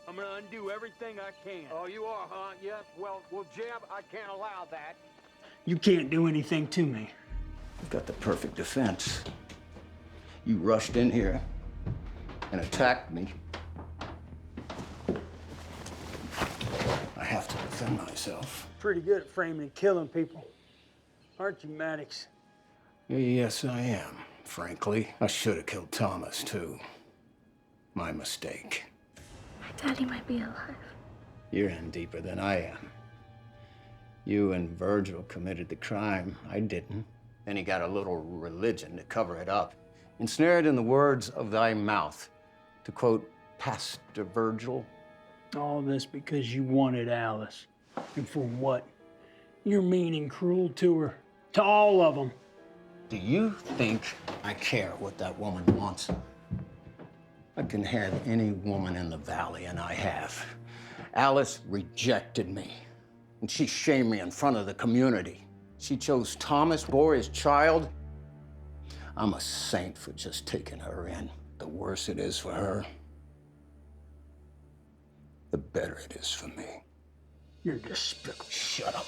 S4: I'm gonna undo everything I can.
S10: Oh, you are, huh? Yes, well, Jeb, I can't allow that.
S4: You can't do anything to me.
S5: You've got the perfect defense. You rushed in here and attacked me. I have to defend myself.
S4: Pretty good at framing and killing people. Aren't you, Maddox?
S5: Yes, I am, frankly. I should have killed Thomas, too. My mistake.
S2: My daddy might be alive.
S5: You're in deeper than I am. You and Virgil committed the crime. I didn't. Then he got a little religion to cover it up. Ensnared in the words of thy mouth. To quote Pastor Virgil.
S4: All this because you wanted Alice. And for what? You're mean and cruel to her. To all of them.
S5: Do you think I care what that woman wants? I can have any woman in the valley, and I have. Alice rejected me, and she shamed me in front of the community. She chose Thomas, bore his child. I'm a saint for just taking her in. The worse it is for her, the better it is for me.
S4: You're despicable.
S5: Shut up.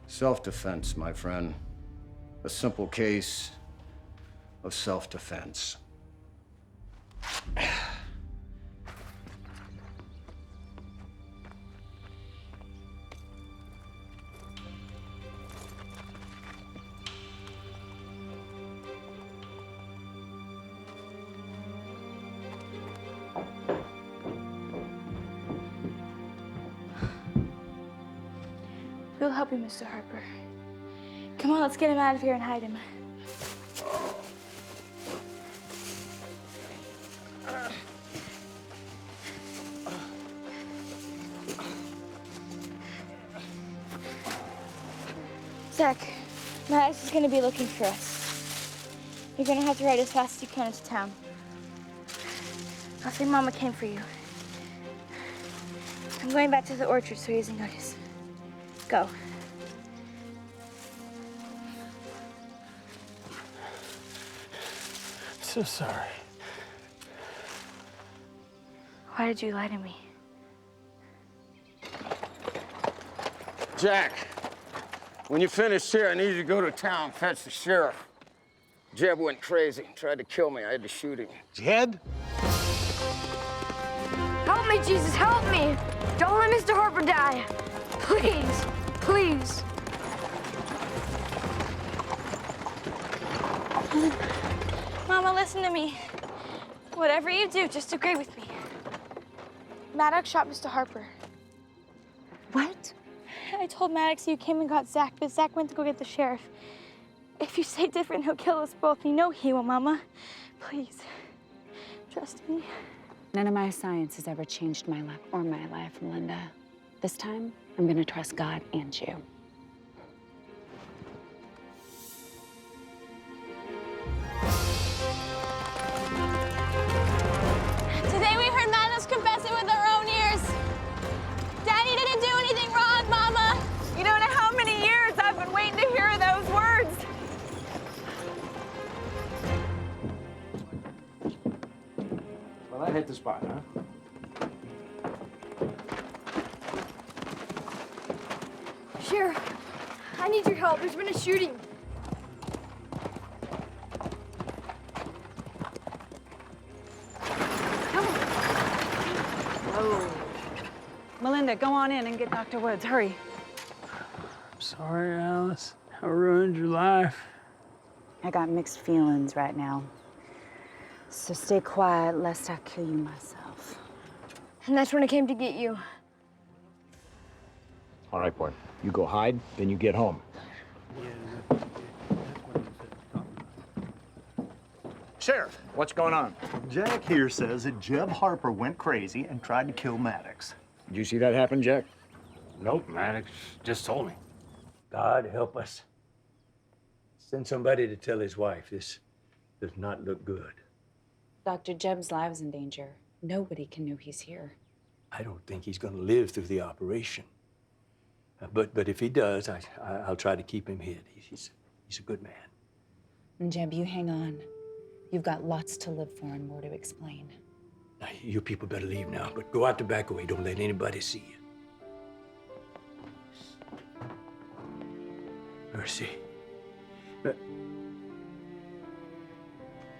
S5: Self-defense, my friend. A simple case of self-defense.
S2: We'll help you, Mr. Harper. Come on, let's get him out of here and hide him. Zach, Maddox is gonna be looking for us. You're gonna have to ride as fast as you can into town. I'll say Mama came for you. I'm going back to the orchard so he doesn't notice. Go.
S4: So sorry.
S2: Why did you lie to me?
S10: Jack, when you finish here, I need you to go to town and fetch the sheriff. Jeb went crazy, tried to kill me. I had to shoot him.
S16: Jeb?
S21: Help me, Jesus, help me! Don't let Mr. Harper die. Please, please.
S2: Mama, listen to me. Whatever you do, just agree with me. Maddox shot Mr. Harper.
S3: What?
S2: I told Maddox you came and got Zach, but Zach went to go get the sheriff. If you say different, he'll kill us both. You know he will, Mama. Please, trust me.
S3: None of my science has ever changed my luck or my life, Melinda. This time, I'm gonna trust God and you.
S2: Today we heard Maddox confess it with our own ears. Daddy didn't do anything wrong, Mama.
S15: You don't know how many years I've been waiting to hear those words.
S12: Well, that hit the spot, huh?
S21: Sheriff, I need your help. There's been a shooting.
S3: Whoa. Melinda, go on in and get Dr. Woods. Hurry.
S4: I'm sorry, Alice. I ruined your life.
S3: I got mixed feelings right now. So stay quiet, lest I kill you myself.
S21: And that's when I came to get you.
S14: All right, boy. You go hide, then you get home.
S22: Sheriff,
S14: What's going on?
S22: Jack here says that Jeb Harper went crazy and tried to kill Maddox.
S14: Did you see that happen, Jack?
S8: Nope, Maddox just told me. God help us. Send somebody to tell his wife this does not look good.
S3: Dr. Jeb's live's in danger. Nobody can know he's here.
S1: I don't think he's going to live through the operation. But if he does, I'll try to keep him hid. He's a good man.
S3: And Jeb, you hang on. You've got lots to live for and more to explain.
S1: Now, you people better leave now, but go out the back way. Don't let anybody see you. Mercy.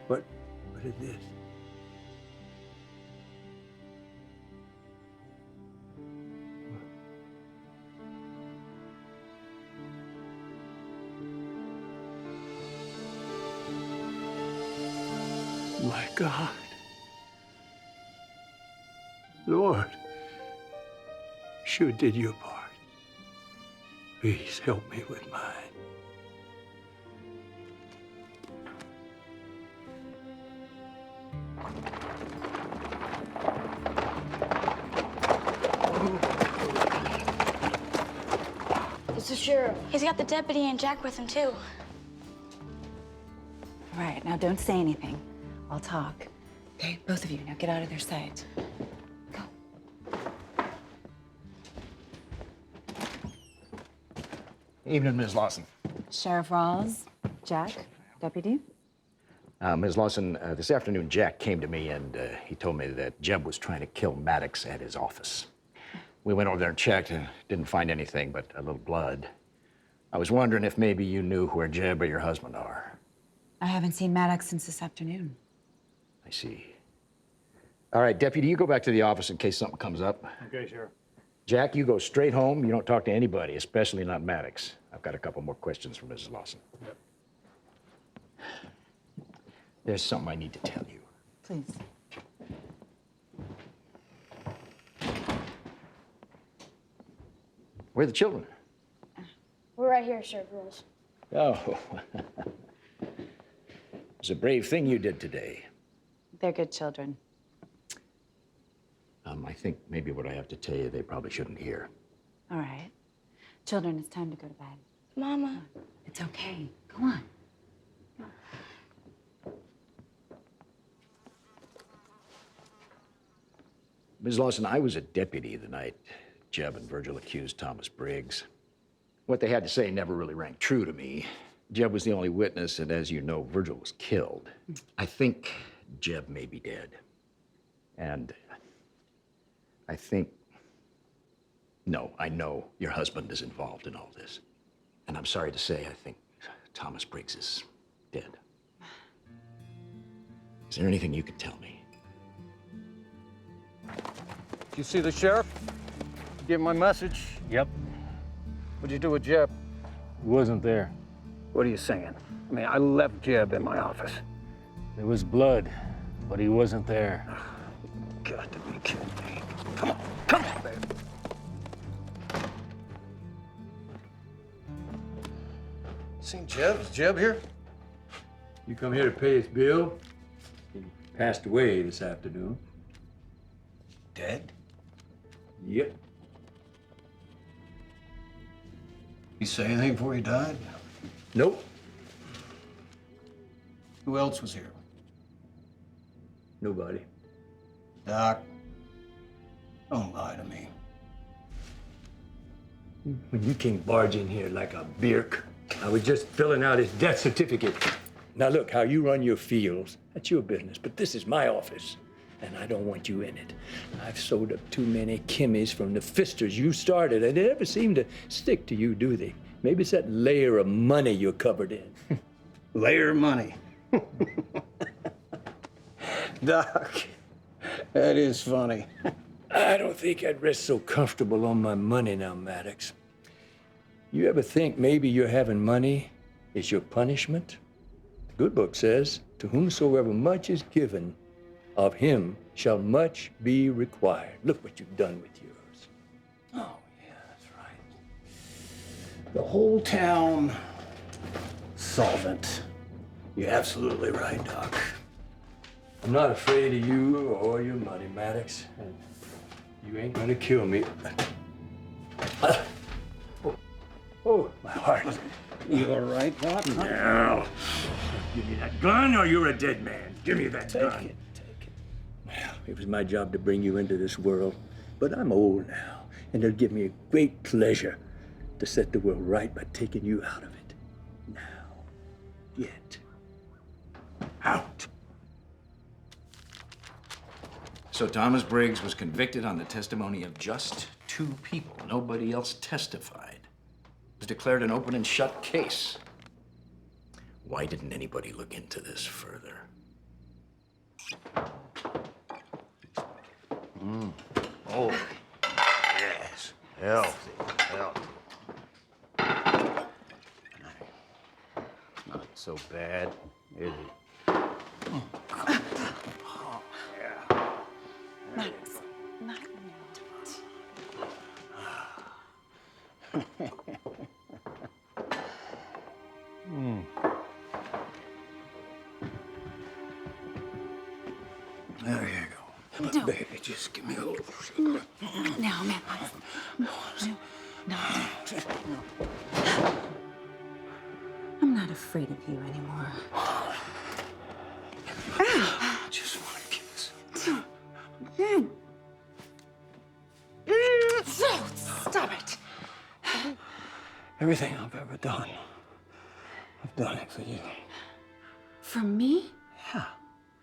S1: What is this? My God. Lord, sure did your part. Please help me with mine.
S21: It's the sheriff.
S2: He's got the deputy and Jack with him, too.
S3: All right, now don't say anything. I'll talk. Okay, both of you, now get out of their sight.
S14: Evening, Ms. Lawson.
S3: Sheriff Rawls, Jack, deputy.
S14: Ms. Lawson, this afternoon, Jack came to me and he told me that Jeb was trying to kill Maddox at his office. We went over there and checked and didn't find anything but a little blood. I was wondering if maybe you knew where Jeb or your husband are.
S3: I haven't seen Maddox since this afternoon.
S14: I see. All right, deputy, you go back to the office in case something comes up.
S12: Okay, Sheriff.
S14: Jack, you go straight home. You don't talk to anybody, especially not Maddox. I've got a couple more questions for Mrs. Lawson.
S12: Yep.
S14: There's something I need to tell you.
S3: Please.
S14: Where are the children?
S21: We're right here, Sheriff Rules.
S14: Oh. It's a brave thing you did today.
S3: They're good children.
S14: I think maybe what I have to tell you, they probably shouldn't hear.
S3: All right. Children, it's time to go to bed.
S2: Mama.
S3: It's okay. Go on.
S14: Ms. Lawson, I was a deputy the night Jeb and Virgil accused Thomas Briggs. What they had to say never really rang true to me. Jeb was the only witness, and as you know, Virgil was killed. I think Jeb may be dead. And I know your husband is involved in all this. And I'm sorry to say, I think Thomas Briggs is dead. Is there anything you can tell me?
S5: Did you see the sheriff? Give him my message?
S9: Yep.
S5: What'd you do with Jeb?
S9: He wasn't there.
S5: What are you saying? I mean, I left Jeb in my office.
S9: There was blood, but he wasn't there.
S5: You got to be kidding me. Come on, baby. Seen Jeb? Is Jeb here?
S8: You come here to pay his bill? He passed away this afternoon.
S5: Dead?
S8: Yep.
S5: You say anything before he died?
S8: Nope.
S5: Who else was here?
S8: Nobody.
S5: Doc, don't lie to me.
S8: When you came barging here like a birk, I was just filling out his death certificate. Now look, how you run your fields, that's your business, but this is my office, and I don't want you in it. I've sewed up too many Kimmies from the fisters you started, and they never seem to stick to you, do they? Maybe it's that layer of money you're covered in.
S5: Layer of money. Doc, that is funny.
S8: I don't think I'd rest so comfortable on my money now, Maddox. You ever think maybe you're having money is your punishment? The good book says, to whomsoever much is given, of him shall much be required. Look what you've done with yours.
S5: Oh, yeah, that's right. The whole town solvent. You're absolutely right, Doc.
S8: I'm not afraid of you or your money, Maddox. And you ain't gonna kill me. Oh, my heart.
S5: You all right, Doc?
S8: Now, give me that gun or you're a dead man. Give me that gun.
S5: Take it.
S8: Well, it was my job to bring you into this world, but I'm old now, and it'll give me a great pleasure to set the world right by taking you out of it. Now, get out.
S14: So Thomas Briggs was convicted on the testimony of just 2 people. Nobody else testified. It was declared an open and shut case. Why didn't anybody look into this further?
S10: Oh, yes. Healthy.
S5: Not so bad, is it?
S3: Maddox, not
S5: There you go.
S3: No.
S5: Baby, just give me a little.
S3: No, man. No. I'm not afraid of you anymore.
S5: I just want a kiss.
S3: Stop it.
S5: Everything I've ever done, I've done it for you.
S3: For me?
S5: Yeah.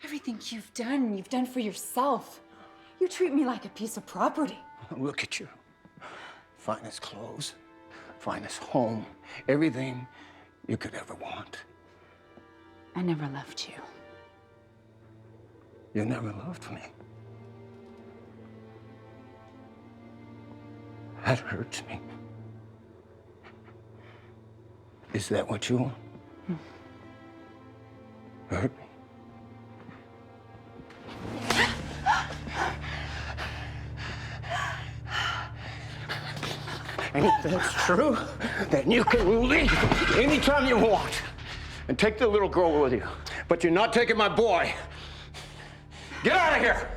S3: Everything you've done for yourself. You treat me like a piece of property.
S5: Look at you. Finest clothes, finest home, everything you could ever want.
S3: I never left you.
S5: You never loved me. That hurts me. Is that what you want? Hurt me? And if that's true, then you can leave anytime you want and take the little girl with you. But you're not taking my boy. Get out of here!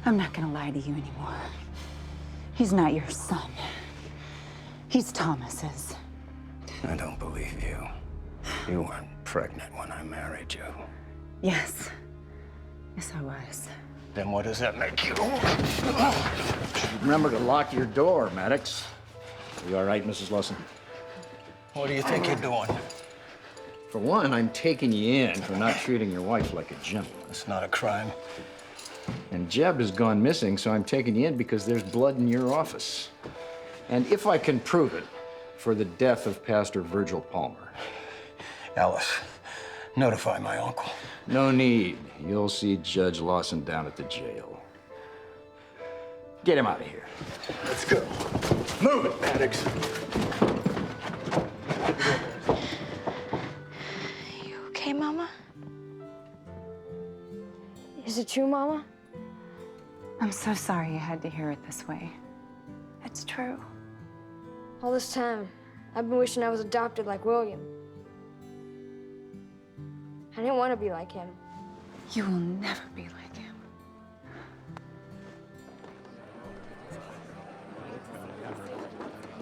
S3: I'm not gonna lie to you anymore. He's not your son. He's Thomas's.
S5: I don't believe you. You weren't pregnant when I married you.
S3: Yes. Yes, I was.
S5: Then what does that make you?
S14: Remember to lock your door, Maddox. Are you all right, Mrs. Lawson?
S5: What do you think you're doing?
S14: For one, I'm taking you in for not treating your wife like a gentleman.
S5: It's not a crime.
S14: And Jeb has gone missing, so I'm taking you in because there's blood in your office. And if I can prove it, for the death of Pastor Virgil Palmer.
S5: Alice, notify my uncle.
S14: No need. You'll see Judge Lawson down at the jail. Get him out of here.
S5: Let's go. Move it, Maddox.
S2: You okay, Mama?
S21: Is it true, Mama?
S3: I'm so sorry you had to hear it this way.
S2: It's true.
S21: All this time, I've been wishing I was adopted like William. I didn't want to be like him.
S3: You will never be like him.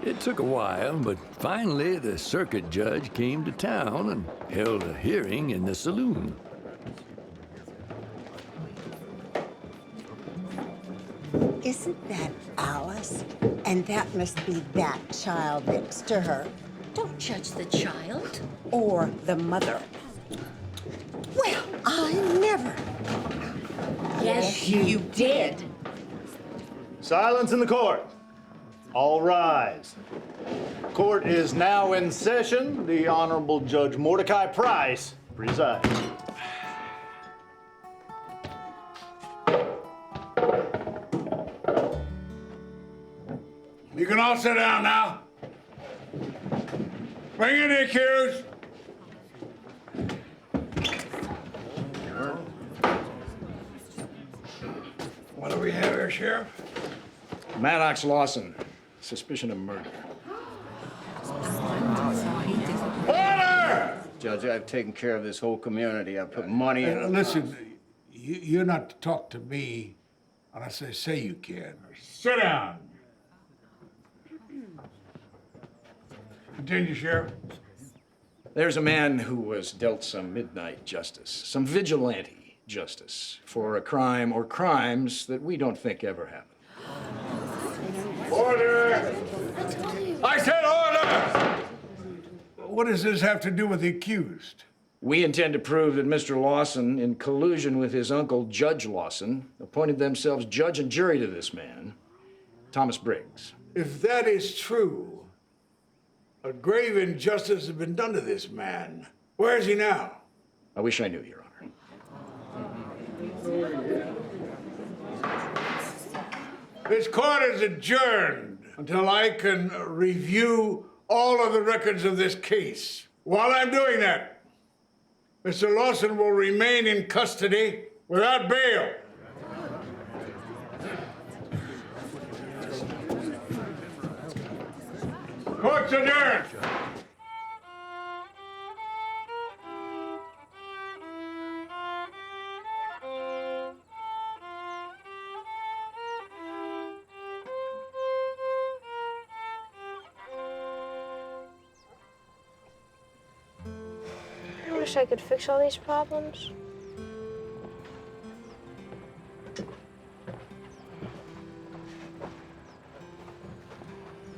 S1: It took a while, but finally the circuit judge came to town and held a hearing in the saloon.
S13: Isn't that Alice? And that must be that child next to her. Don't judge the child or the mother. Well, I never. Yes, you did.
S22: Silence in the court. All rise. Court is now in session. The Honorable Judge Mordecai Price presides.
S17: You can all sit down now. Bring in the accused. What do we have here, Sheriff?
S14: Maddox Lawson, suspicion of murder.
S17: Order!
S5: Judge, I've taken care of this whole community. I put money in.
S17: Listen, you're not to talk to me unless I say you can. Sit down. Continue, Sheriff.
S14: There's a man who was dealt some midnight justice, some vigilante justice, for a crime or crimes that we don't think ever happened.
S17: Order! I said order! What does this have to do with the accused?
S14: We intend to prove that Mr. Lawson, in collusion with his uncle, Judge Lawson, appointed themselves judge and jury to this man, Thomas Briggs.
S17: If that is true, a grave injustice has been done to this man. Where is he now?
S14: I wish I knew, Your Honor.
S17: This court is adjourned until I can review all of the records of this case. While I'm doing that, Mr. Lawson will remain in custody without bail. Court's adjourned.
S21: I wish I could fix all these problems.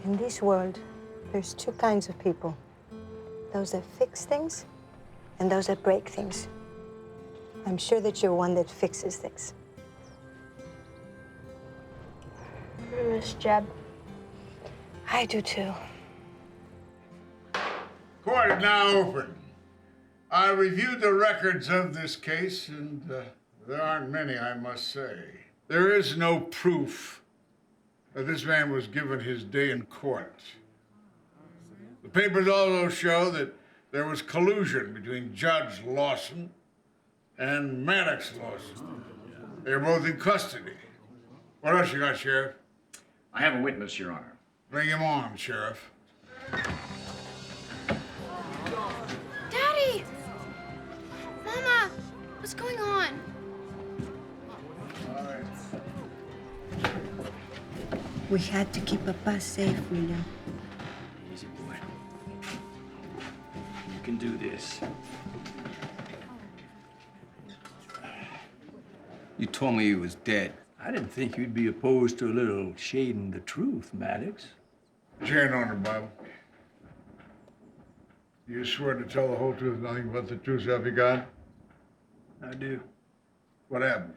S20: In this world, there's two kinds of people. Those that fix things and those that break things. I'm sure that you're one that fixes things.
S21: I miss Jeb.
S20: I do too.
S17: Court is now open. I reviewed the records of this case, and there aren't many, I must say. There is no proof that this man was given his day in court. The papers also show that there was collusion between Judge Lawson and Maddox Lawson. They're both in custody. What else you got, Sheriff?
S14: I have a witness, Your Honor.
S17: Bring him on, Sheriff.
S21: Daddy! Mama! What's going on?
S20: We had to keep Papa safe, William.
S8: case.
S5: You told me he was dead.
S1: I didn't think you'd be opposed to a little shading the truth, Maddox.
S17: Chain on her, Bible. You swear to tell the whole truth, nothing but the truth, help you God?
S4: I do.
S17: What happened?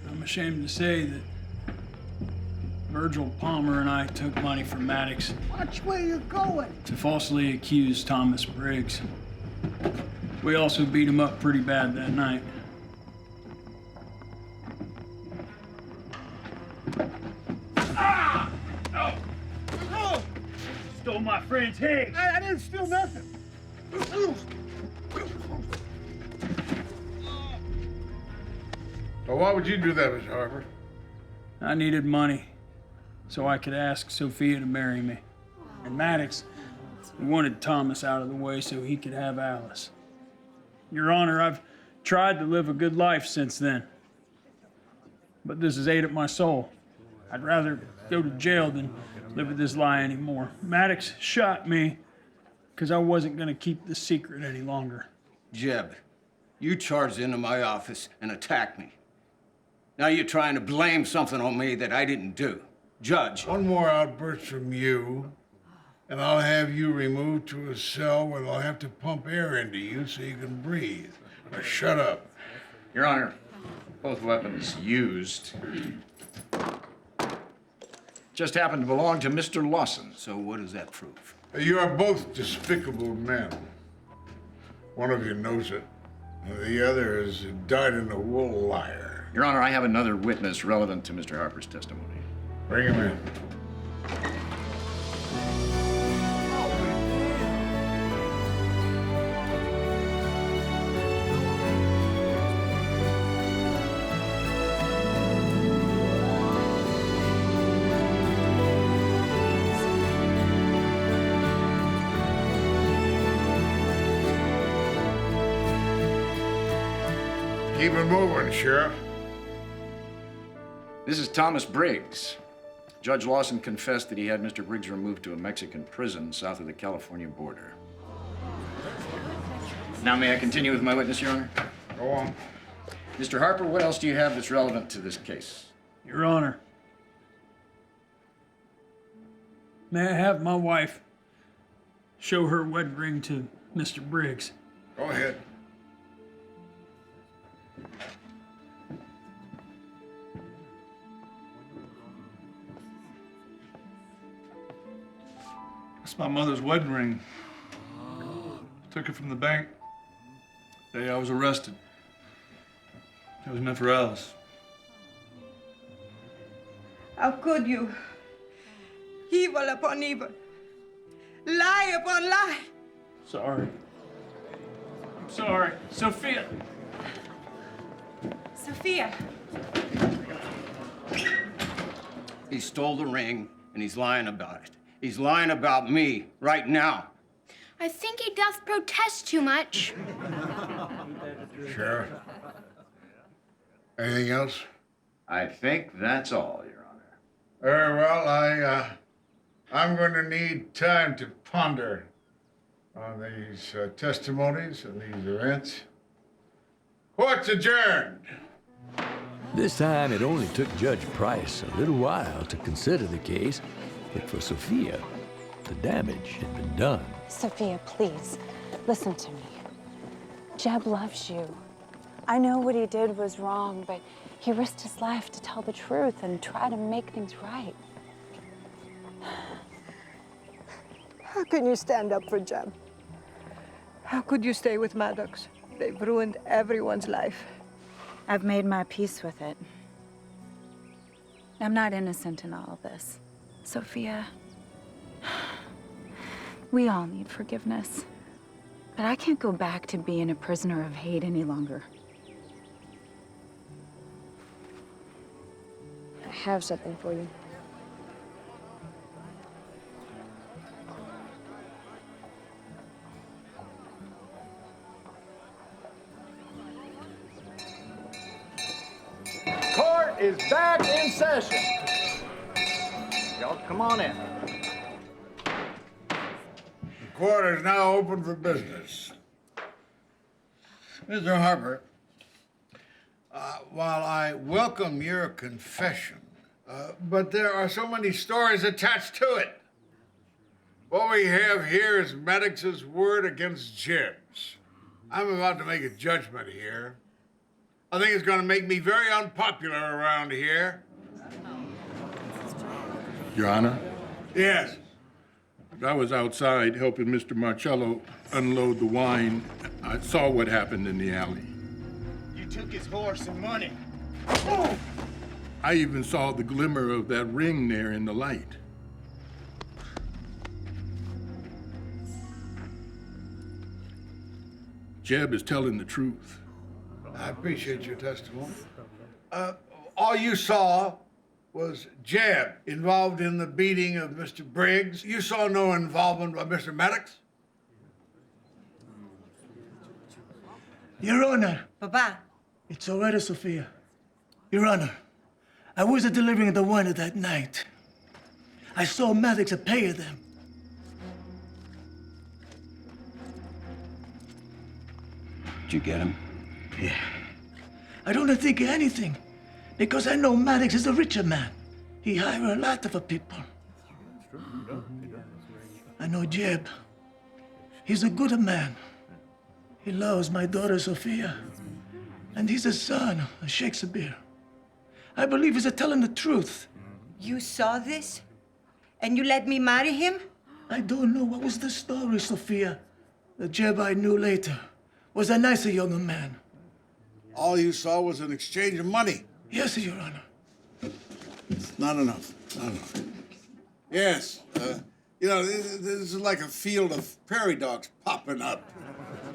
S4: I'm ashamed to say that Virgil Palmer and I took money from Maddox
S6: Watch where you're going.
S4: to falsely accuse Thomas Briggs. We also beat him up pretty bad that night.
S17: Ah! Oh!
S4: Oh! Stole my friend's head.
S17: I didn't steal nothing. Well, why would you do that, Mr. Harper?
S4: I needed money so I could ask Sophia to marry me. And Maddox wanted Thomas out of the way so he could have Alice. Your Honor, I've tried to live a good life since then. But this has ate at my soul. I'd rather go to jail than live with this lie anymore. Maddox shot me because I wasn't going to keep the secret any longer.
S5: Jeb, you charged into my office and attacked me. Now you're trying to blame something on me that I didn't do. Judge.
S17: One more outburst from you, and I'll have you removed to a cell where they'll have to pump air into you so you can breathe. Now shut up.
S14: Your Honor, both weapons used just happened to belong to Mr. Lawson.
S5: So what does that prove?
S17: You are both despicable men. One of you knows it, and the other is a dyed-in-the-wool liar.
S14: Your Honor, I have another witness relevant to Mr. Harper's testimony.
S17: Bring him in. Keep it moving, Sheriff.
S14: This is Thomas Briggs. Judge Lawson confessed that he had Mr. Briggs removed to a Mexican prison south of the California border. Now may I continue with my witness, Your Honor?
S17: Go on.
S14: Mr. Harper, what else do you have that's relevant to this case?
S4: Your Honor, may I have my wife show her wedding ring to Mr. Briggs?
S17: Go ahead.
S18: It's my mother's wedding ring. Took it from the bank the day I was arrested. It was meant for Alice.
S11: How could you? Evil upon evil. Lie upon lie.
S4: Sorry. I'm sorry. Sophia.
S11: Sophia.
S5: He stole the ring, and he's lying about it. He's lying about me right now.
S21: I think he doth protest too much.
S17: Sheriff. Anything else?
S14: I think that's all, Your Honor.
S17: Very well. I'm going to need time to ponder on these testimonies and these events. Court's adjourned.
S1: This time, it only took Judge Price a little while to consider the case, but for Sophia, the damage had been done.
S3: Sophia, please, listen to me. Jeb loves you. I know what he did was wrong, but he risked his life to tell the truth and try to make things right.
S20: How can you stand up for Jeb? How could you stay with Maddox? They've ruined everyone's life.
S3: I've made my peace with it. I'm not innocent in all of this. Sophia, we all need forgiveness. But I can't go back to being a prisoner of hate any longer.
S2: I have something for you.
S22: Court is back in session. Y'all come on in.
S17: Court is now open for business. Mr. Harper, while I welcome your confession, but there are so many stories attached to it. What we have here is Maddox's word against Jeb's. I'm about to make a judgment here. I think it's going to make me very unpopular around here.
S16: Your Honor?
S17: Yes.
S16: I was outside helping Mr. Marcello unload the wine. I saw what happened in the alley.
S10: You took his horse and money.
S16: I even saw the glimmer of that ring there in the light. Jeb is telling the truth.
S17: I appreciate your testimony. All you saw was Jeb involved in the beating of Mr. Briggs. You saw no involvement by Mr. Maddox?
S7: Your Honor.
S13: Papa.
S7: It's all right, Sophia. Your Honor, I was delivering the wine that night. I saw Maddox pay them.
S5: Did you get him?
S7: Yeah. I don't think anything, because I know Maddox is a richer man. He hired a lot of people. I know Jeb. He's a good man. He loves my daughter, Sophia. And he's a son of Shakespeare. I believe he's telling the truth.
S13: You saw this? And you let me marry him?
S7: I don't know what was the story, Sophia. The Jeb I knew later was a nicer young man.
S17: All you saw was an exchange of money.
S7: Yes, Your Honor.
S17: It's not enough. Not enough. Yes. You know, this is like a field of prairie dogs popping up.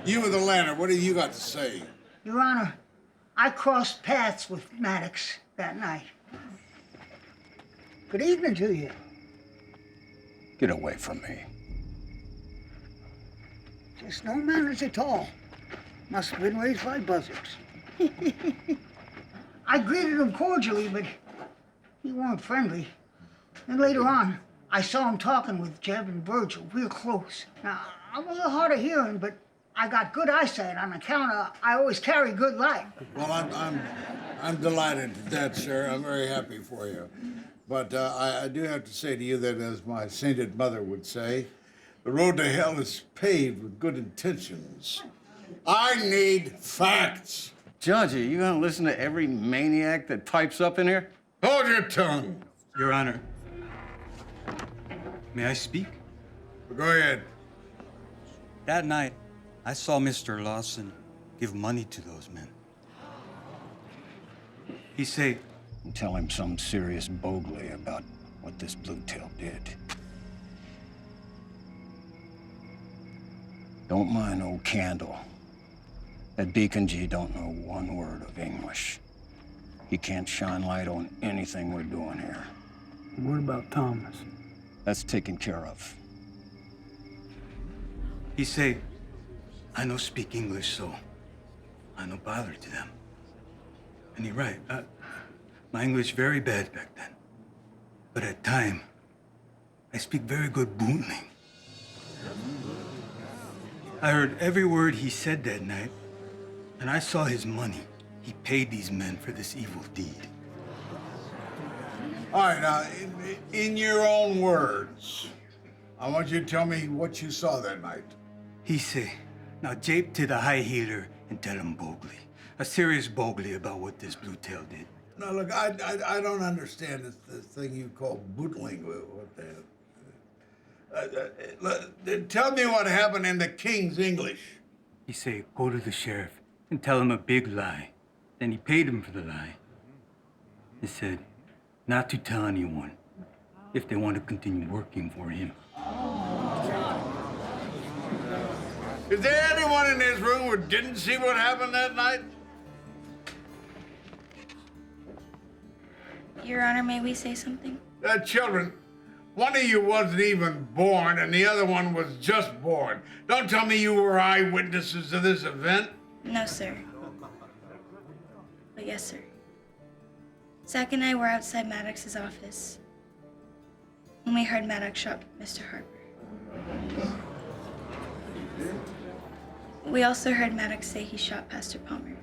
S17: You with the lantern, what have you got to say?
S6: Your Honor, I crossed paths with Maddox that night. Good evening to you.
S5: Get away from me.
S6: Just no manners at all. Must have been raised by buzzards. I greeted him cordially, but he weren't friendly. And later on, I saw him talking with Jeb and Virgil real close. Now, I was a hard of hearing, but I got good eyesight on account of I always carry good light.
S17: Well, I'm delighted at that, sir. I'm very happy for you. But I do have to say to you that, as my sainted mother would say, the road to hell is paved with good intentions. I need facts.
S5: Judge, are you gonna listen to every maniac that pipes up in here?
S17: Hold your tongue.
S19: Your Honor, may I speak?
S17: Go ahead.
S19: That night, I saw Mr. Lawson give money to those men. He say,
S5: Tell him some serious bogley about what this blue-tail did. Don't mind old Candle. That Deacon G don't know one word of English. He can't shine light on anything we're doing here.
S4: What about Thomas?
S5: That's taken care of.
S19: he say, I no speak English, so I no bother to them. And he right. My English very bad back then. But at time, I speak very good bootling. I heard every word he said that night, and I saw his money. He paid these men for this evil deed.
S17: All right, now, in your own words, I want you to tell me what you saw that night.
S19: He say, now jape to the high healer and tell him boldly, a serious boldly about what this blue tail did.
S17: Now, look, I don't understand this thing you call bootling. What the tell me what happened in the King's English.
S19: He say, go to the sheriff and tell him a big lie. Then he paid him for the lie. He said, not to tell anyone if they want to continue working for him.
S17: Is there anyone in this room who didn't see what happened that night?
S2: Your Honor, may we say something?
S17: Children, one of you wasn't even born and the other one was just born. Don't tell me you were eyewitnesses to this event.
S2: No, sir. But yes, sir. Zach and I were outside Maddox's office when we heard Maddox shot Mr. Harper. We also heard Maddox say he shot Pastor Palmer.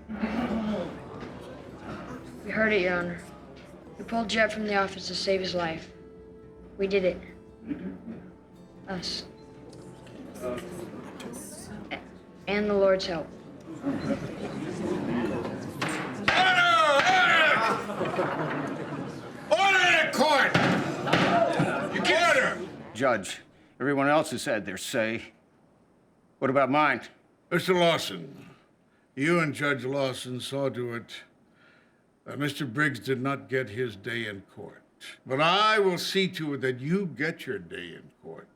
S12: We heard it, Your Honor. We pulled Jeb from the office to save his life. We did it. Us. And the Lord's help.
S17: Order in court! You can't order!
S5: Judge, everyone else has had their say. What about mine?
S17: Mr. Lawson, you and Judge Lawson saw to it that Mr. Briggs did not get his day in court. But I will see to it that you get your day in court.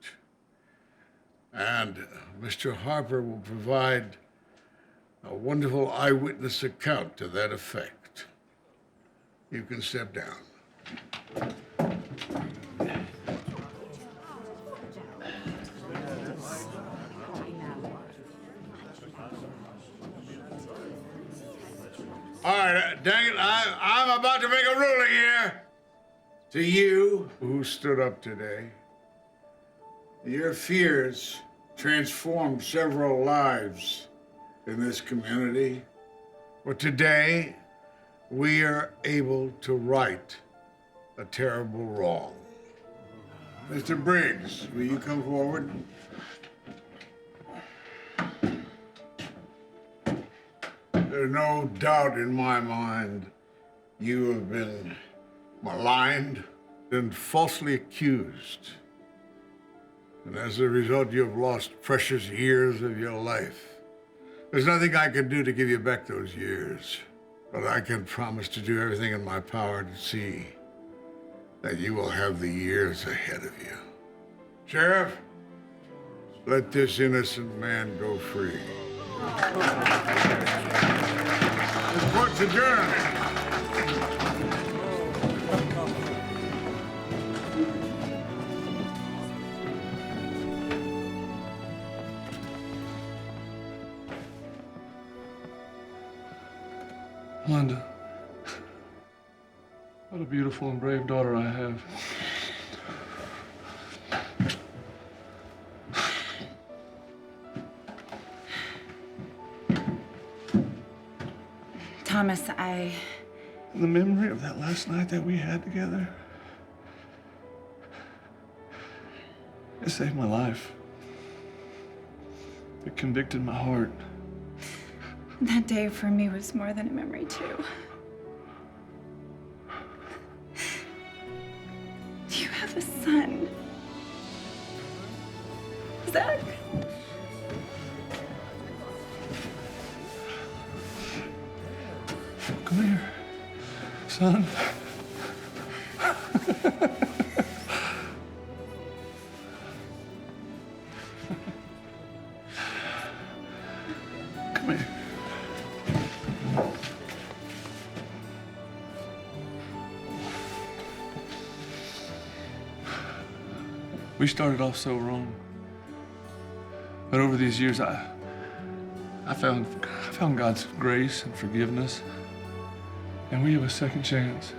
S17: And Mr. Harper will provide a wonderful eyewitness account to that effect. You can step down. All right, dang it, I'm about to make a ruling here. To you who stood up today, your fears transformed several lives in this community. But today, we are able to right a terrible wrong. Mr. Briggs, will you come forward? There's no doubt in my mind you have been maligned and falsely accused. And as a result, you have lost precious years of your life. There's nothing I can do to give you back those years, but I can promise to do everything in my power to see that you will have the years ahead of you. Sheriff, let this innocent man go free. The court's adjourned.
S18: Linda, what a beautiful and brave daughter I have.
S3: Thomas,
S18: The memory of that last night that we had together, it saved my life. It convicted my heart.
S3: That day for me was more than a memory, too. You have a son. Zach.
S18: Come here, son. Come here. We started off so wrong, but over these years, I found God's grace and forgiveness, and we have a second chance.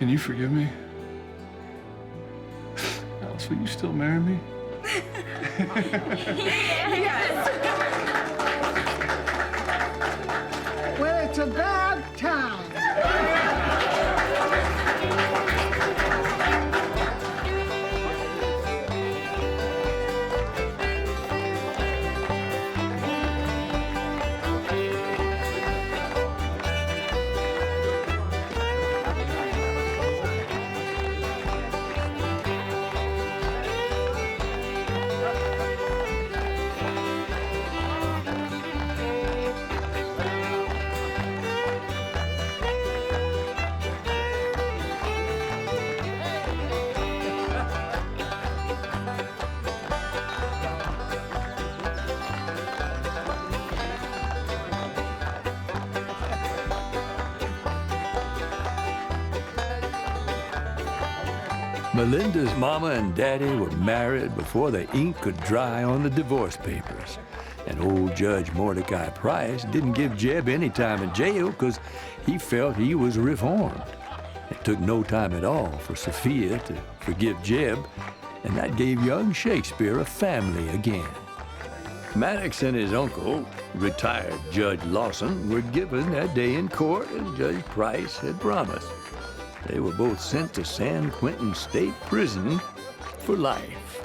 S18: Can you forgive me? Alice, will you still marry me?
S6: Well, it's about time.
S1: Melinda's mama and daddy were married before the ink could dry on the divorce papers. And old Judge Mordecai Price didn't give Jeb any time in jail because he felt he was reformed. It took no time at all for Sophia to forgive Jeb, and that gave young Shakespeare a family again. Maddox and his uncle, retired Judge Lawson, were given that day in court as Judge Price had promised. They were both sent to San Quentin State Prison for life.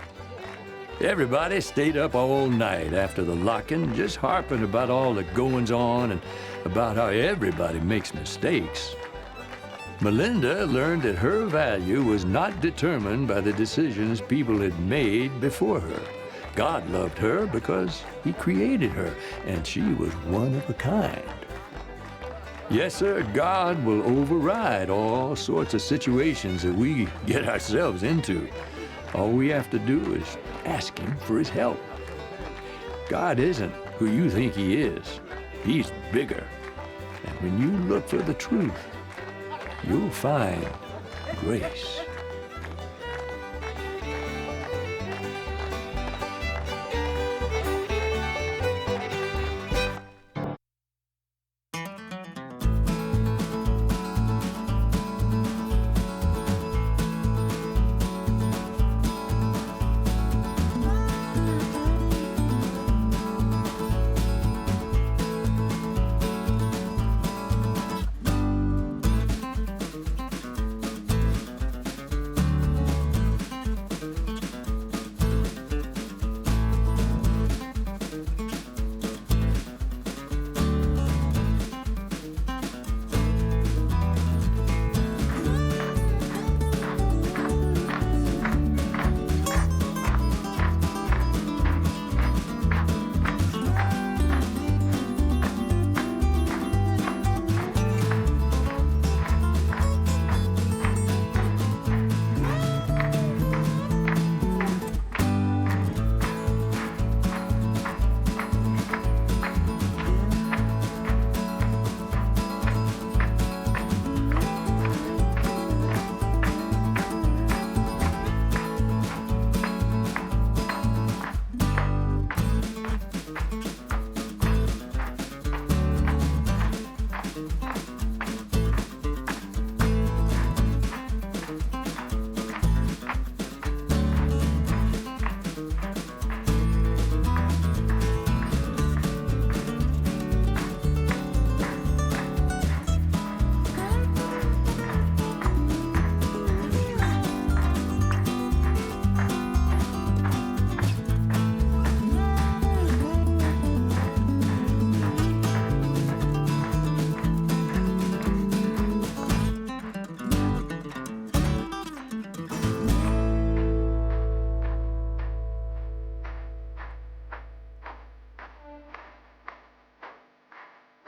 S1: Everybody stayed up all night after the lock-in, just harping about all the goings-on and about how everybody makes mistakes. Melinda learned that her value was not determined by the decisions people had made before her. God loved her because he created her, and she was one of a kind. Yes, sir, God will override all sorts of situations that we get ourselves into. All we have to do is ask him for his help. God isn't who you think he is. He's bigger. And when you look for the truth, you'll find grace.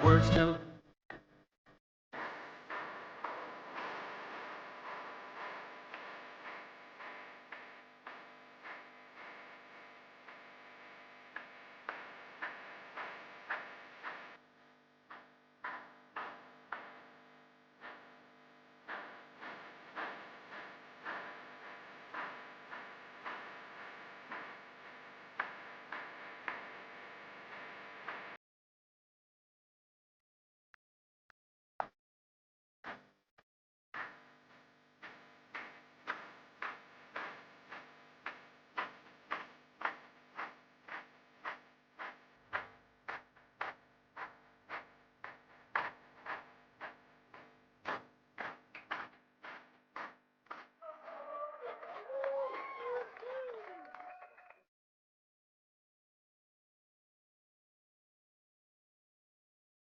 S9: Words don't